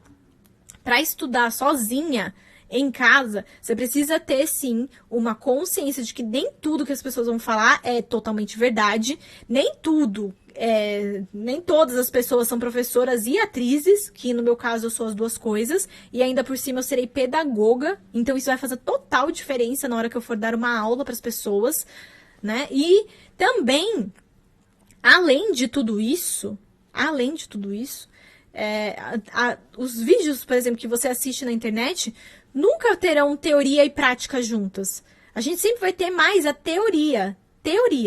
para estudar sozinha em casa, você precisa ter, sim, uma consciência de que nem tudo que as pessoas vão falar é totalmente verdade, nem todas as pessoas são professoras e atrizes, que no meu caso eu sou as duas coisas, e ainda por cima eu serei pedagoga, então isso vai fazer total diferença na hora que eu for dar uma aula para as pessoas, né? E também, além de tudo isso, os vídeos, por exemplo, que você assiste na internet, nunca terão teoria e prática juntas. A gente sempre vai ter mais a teoria.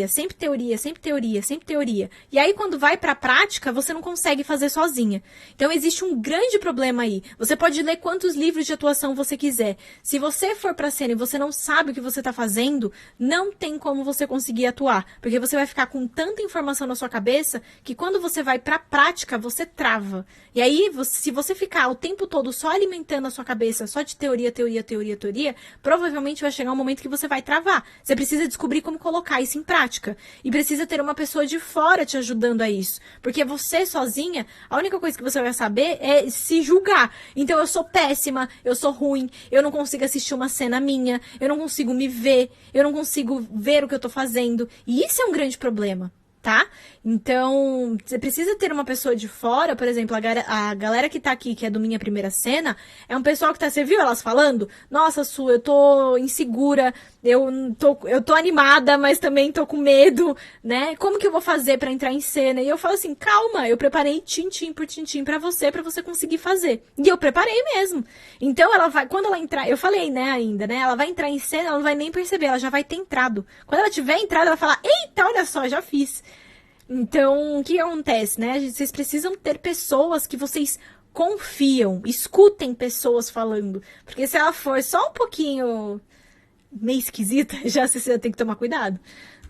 Sempre teoria. E aí, quando vai pra prática, você não consegue fazer sozinha. Então, existe um grande problema aí. Você pode ler quantos livros de atuação você quiser. Se você for pra cena e você não sabe o que você tá fazendo, não tem como você conseguir atuar. Porque você vai ficar com tanta informação na sua cabeça que quando você vai pra prática, você trava. E aí, se você ficar o tempo todo só alimentando a sua cabeça, só de teoria, provavelmente vai chegar um momento que você vai travar. Você precisa descobrir como colocar isso em prática. E precisa ter uma pessoa de fora te ajudando a isso. Porque você sozinha, a única coisa que você vai saber é se julgar. Então eu sou péssima, eu sou ruim, eu não consigo assistir uma cena minha, eu não consigo me ver, eu não consigo ver o que eu tô fazendo. E isso é um grande problema. Tá? Então, você precisa ter uma pessoa de fora, por exemplo, a galera que tá aqui, que é do Minha Primeira Cena, é um pessoal que tá, você viu elas falando? Nossa, Su, eu tô insegura, eu tô animada, mas também tô com medo, né? Como que eu vou fazer pra entrar em cena? E eu falo assim, calma, eu preparei tintim por tintim pra você conseguir fazer. E eu preparei mesmo. Então, quando ela entrar, eu falei, né, ainda, né? Ela vai entrar em cena, ela não vai nem perceber, ela já vai ter entrado. Quando ela tiver entrado, ela vai falar, eita, olha só, já fiz. Então, o que acontece, né? Vocês precisam ter pessoas que vocês confiam, escutem pessoas falando. Porque se ela for só um pouquinho meio esquisita, já você tem que tomar cuidado.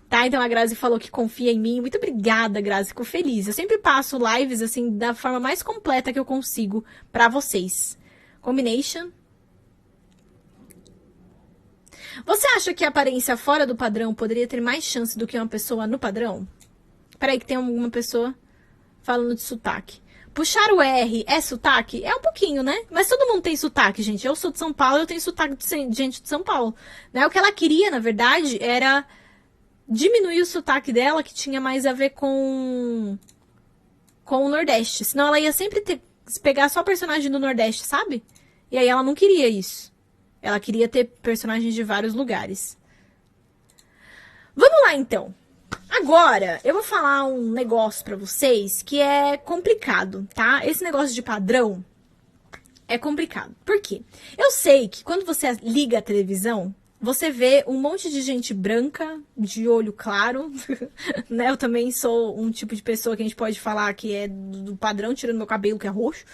Tá? Então a Grazi falou que confia em mim. Muito obrigada, Grazi. Fico feliz. Eu sempre passo lives, assim, da forma mais completa que eu consigo pra vocês. Combination. Você acha que a aparência fora do padrão poderia ter mais chance do que uma pessoa no padrão? Peraí que tem alguma pessoa falando de sotaque. Puxar o R é sotaque? É um pouquinho, né? Mas todo mundo tem sotaque, gente. Eu sou de São Paulo, eu tenho sotaque de gente de São Paulo. Né? O que ela queria, na verdade, era diminuir o sotaque dela, que tinha mais a ver com o Nordeste. Senão ela ia sempre pegar só personagem do Nordeste, sabe? E aí ela não queria isso. Ela queria ter personagens de vários lugares. Vamos lá, então. Agora, eu vou falar um negócio pra vocês que é complicado, tá? Esse negócio de padrão é complicado. Por quê? Eu sei que quando você liga a televisão, você vê um monte de gente branca, de olho claro, né? Eu também sou um tipo de pessoa que a gente pode falar que é do padrão, tirando meu cabelo que é roxo.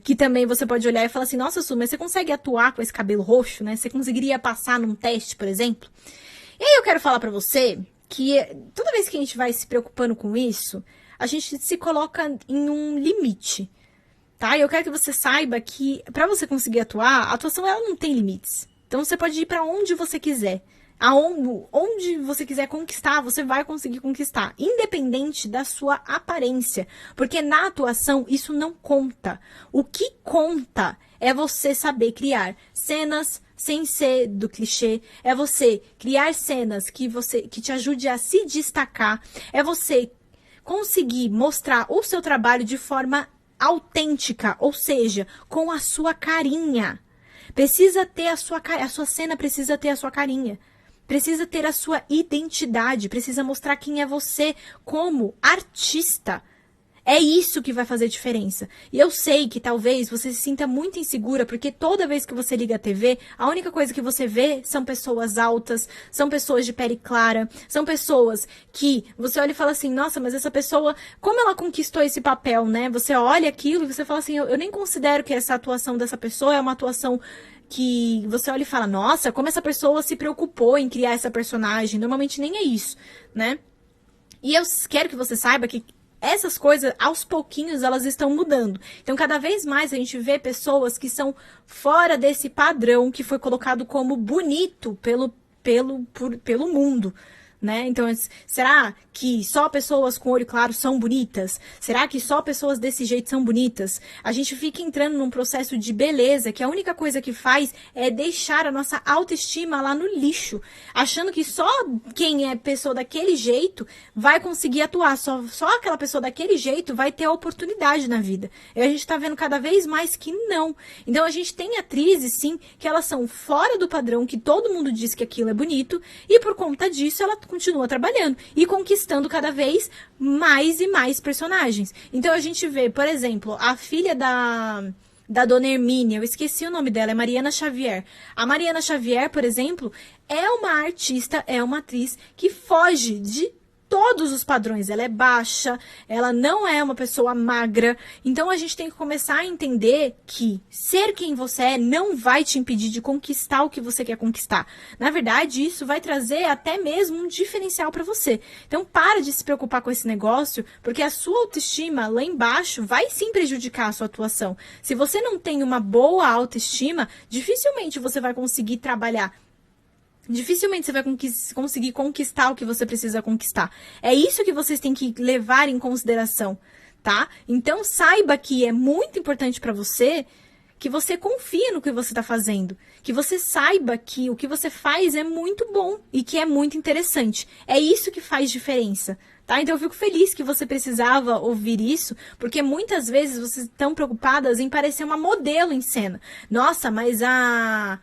Que também você pode olhar e falar assim, nossa, Su, mas você consegue atuar com esse cabelo roxo, né? Você conseguiria passar num teste, por exemplo? E aí eu quero falar pra você que toda vez que a gente vai se preocupando com isso, a gente se coloca em um limite, tá? E eu quero que você saiba que pra você conseguir atuar, a atuação ela não tem limites. Então você pode ir pra onde você quiser. Onde você quiser conquistar, você vai conseguir conquistar, independente da sua aparência, porque na atuação isso não conta. O que conta é você saber criar cenas sem ser do clichê, é você criar cenas que te ajude a se destacar, é você conseguir mostrar o seu trabalho de forma autêntica, ou seja, com a sua carinha. Precisa ter a sua cena precisa ter a sua carinha. Precisa ter a sua identidade, precisa mostrar quem é você como artista. É isso que vai fazer diferença. E eu sei que talvez você se sinta muito insegura, porque toda vez que você liga a TV, a única coisa que você vê são pessoas altas, são pessoas de pele clara, são pessoas que você olha e fala assim, nossa, mas essa pessoa, como ela conquistou esse papel, né? Você olha aquilo e você fala assim, eu nem considero que essa atuação dessa pessoa é uma atuação que você olha e fala, nossa, como essa pessoa se preocupou em criar essa personagem. Normalmente nem é isso, né? E eu quero que você saiba que essas coisas, aos pouquinhos, elas estão mudando. Então, cada vez mais a gente vê pessoas que são fora desse padrão que foi colocado como bonito pelo mundo. Né? Então, será que só pessoas com olho claro são bonitas? Será que só pessoas desse jeito são bonitas? A gente fica entrando num processo de beleza que a única coisa que faz é deixar a nossa autoestima lá no lixo, achando que só quem é pessoa daquele jeito vai conseguir atuar, só aquela pessoa daquele jeito vai ter a oportunidade na vida. E a gente tá vendo cada vez mais que não. Então, a gente tem atrizes, sim, que elas são fora do padrão, que todo mundo diz que aquilo é bonito, e por conta disso, ela continua trabalhando e conquistando cada vez mais e mais personagens. Então a gente vê, por exemplo, a filha da Dona Hermínia, eu esqueci o nome dela, é Mariana Xavier. A Mariana Xavier, por exemplo, é uma artista, é uma atriz que foge de todos os padrões. Ela é baixa, ela não é uma pessoa magra. Então a gente tem que começar a entender que ser quem você é não vai te impedir de conquistar o que você quer conquistar. Na verdade, isso vai trazer até mesmo um diferencial para você. Então para de se preocupar com esse negócio, porque a sua autoestima lá embaixo vai sim prejudicar a sua atuação. Se você não tem uma boa autoestima, dificilmente você vai conseguir trabalhar. Dificilmente você vai conseguir conquistar o que você precisa conquistar. É isso que vocês têm que levar em consideração, tá? Então saiba que é muito importante para você que você confie no que você está fazendo, que você saiba que o que você faz é muito bom e que é muito interessante. É isso que faz diferença. Tá? Então eu fico feliz que você precisava ouvir isso, porque muitas vezes vocês estão preocupadas em parecer uma modelo em cena. Nossa, mas a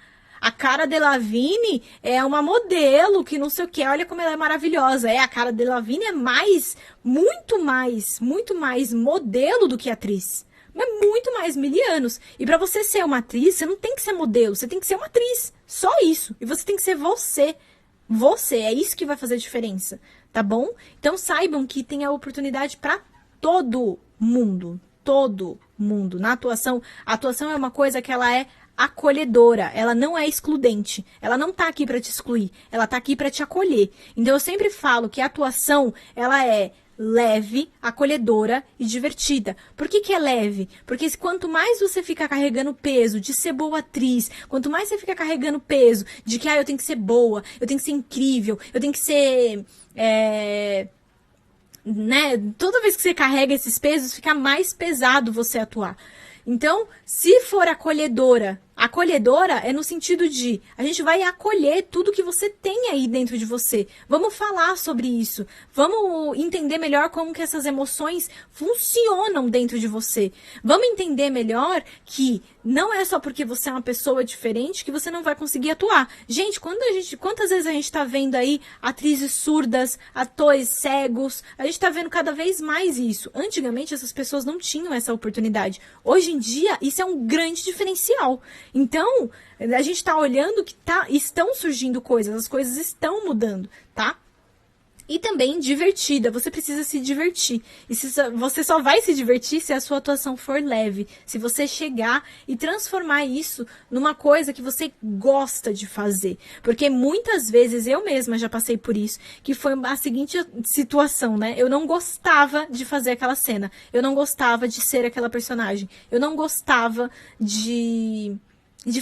Cara Delevingne é uma modelo que não sei o que, olha como ela é maravilhosa. A Cara Delevingne é muito mais modelo do que atriz. Mas muito mais, 1000 anos. E pra você ser uma atriz, você não tem que ser modelo, você tem que ser uma atriz. Só isso. E você tem que ser você. Você, é isso que vai fazer diferença, tá bom? Então saibam que tem a oportunidade pra todo mundo. Todo mundo. Na atuação, a atuação é uma coisa que ela é acolhedora, ela não é excludente, ela não tá aqui para te excluir, ela tá aqui para te acolher. Então eu sempre falo que a atuação, ela é leve, acolhedora e divertida. Por que é leve? Porque quanto mais você fica carregando peso de ser boa atriz, quanto mais você fica carregando peso de que eu tenho que ser boa, eu tenho que ser incrível, eu tenho que ser né? Toda vez que você carrega esses pesos, fica mais pesado você atuar. Então, se for acolhedora é no sentido de a gente vai acolher tudo que você tem aí dentro de você. Vamos falar sobre isso. Vamos entender melhor como que essas emoções funcionam dentro de você. Vamos entender melhor que não é só porque você é uma pessoa diferente que você não vai conseguir atuar. Gente, quantas vezes a gente tá vendo aí atrizes surdas, atores cegos? A gente tá vendo cada vez mais isso. Antigamente essas pessoas não tinham essa oportunidade. Hoje em dia isso é um grande diferencial. Então, a gente tá olhando que estão surgindo coisas, as coisas estão mudando, tá? E também divertida, você precisa se divertir. E você só vai se divertir se a sua atuação for leve. Se você chegar e transformar isso numa coisa que você gosta de fazer. Porque muitas vezes, eu mesma já passei por isso, que foi a seguinte situação, né? Eu não gostava de fazer aquela cena. Eu não gostava de ser aquela personagem. Eu não gostava de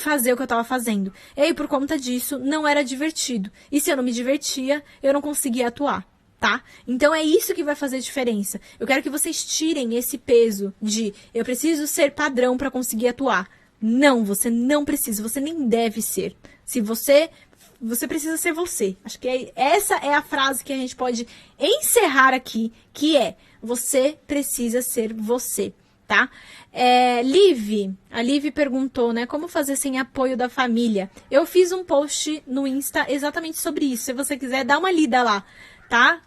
fazer o que eu tava fazendo. E aí, por conta disso, não era divertido. E se eu não me divertia, eu não conseguia atuar, tá? Então é isso que vai fazer diferença. Eu quero que vocês tirem esse peso de eu preciso ser padrão pra conseguir atuar. Não, você não precisa, você nem deve ser. Se você precisa ser você. Acho que essa é a frase que a gente pode encerrar aqui, que é: você precisa ser você. Tá? A Liv perguntou, né, como fazer sem apoio da família. Eu fiz um post no Insta exatamente sobre isso. Se você quiser, dá uma lida lá. tá?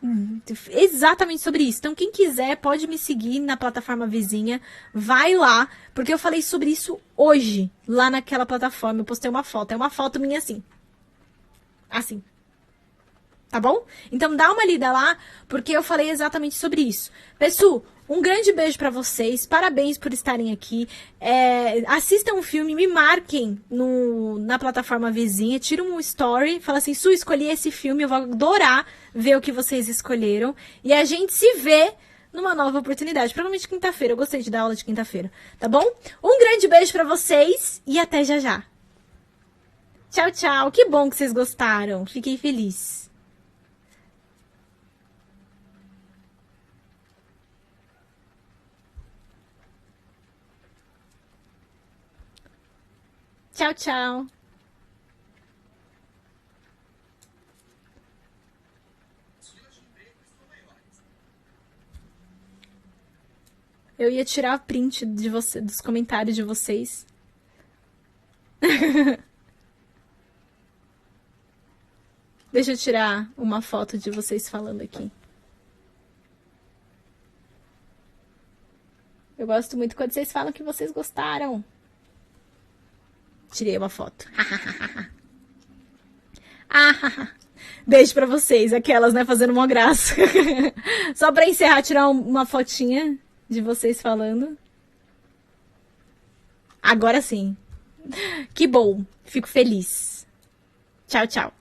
Exatamente sobre isso. Então, quem quiser pode me seguir na plataforma vizinha, vai lá, porque eu falei sobre isso hoje, lá naquela plataforma. Eu postei uma foto, é uma foto minha assim. Assim. Tá bom? Então dá uma lida lá, porque eu falei exatamente sobre isso. Pessoal, um grande beijo pra vocês, parabéns por estarem aqui. Assistam o filme, me marquem na plataforma vizinha, tiram um story, fala assim, Su, escolhi esse filme, eu vou adorar ver o que vocês escolheram. E a gente se vê numa nova oportunidade, provavelmente quinta-feira, eu gostei de dar aula de quinta-feira, tá bom? Um grande beijo pra vocês e até já já. Tchau, tchau, que bom que vocês gostaram, fiquei feliz. Tchau, tchau. Eu ia tirar print de dos comentários de vocês. Deixa eu tirar uma foto de vocês falando aqui. Eu gosto muito quando vocês falam que vocês gostaram. Tirei uma foto. Beijo pra vocês, aquelas, né, fazendo uma graça. Só pra encerrar, tirar uma fotinha de vocês falando. Agora sim. Que bom, fico feliz. Tchau, tchau.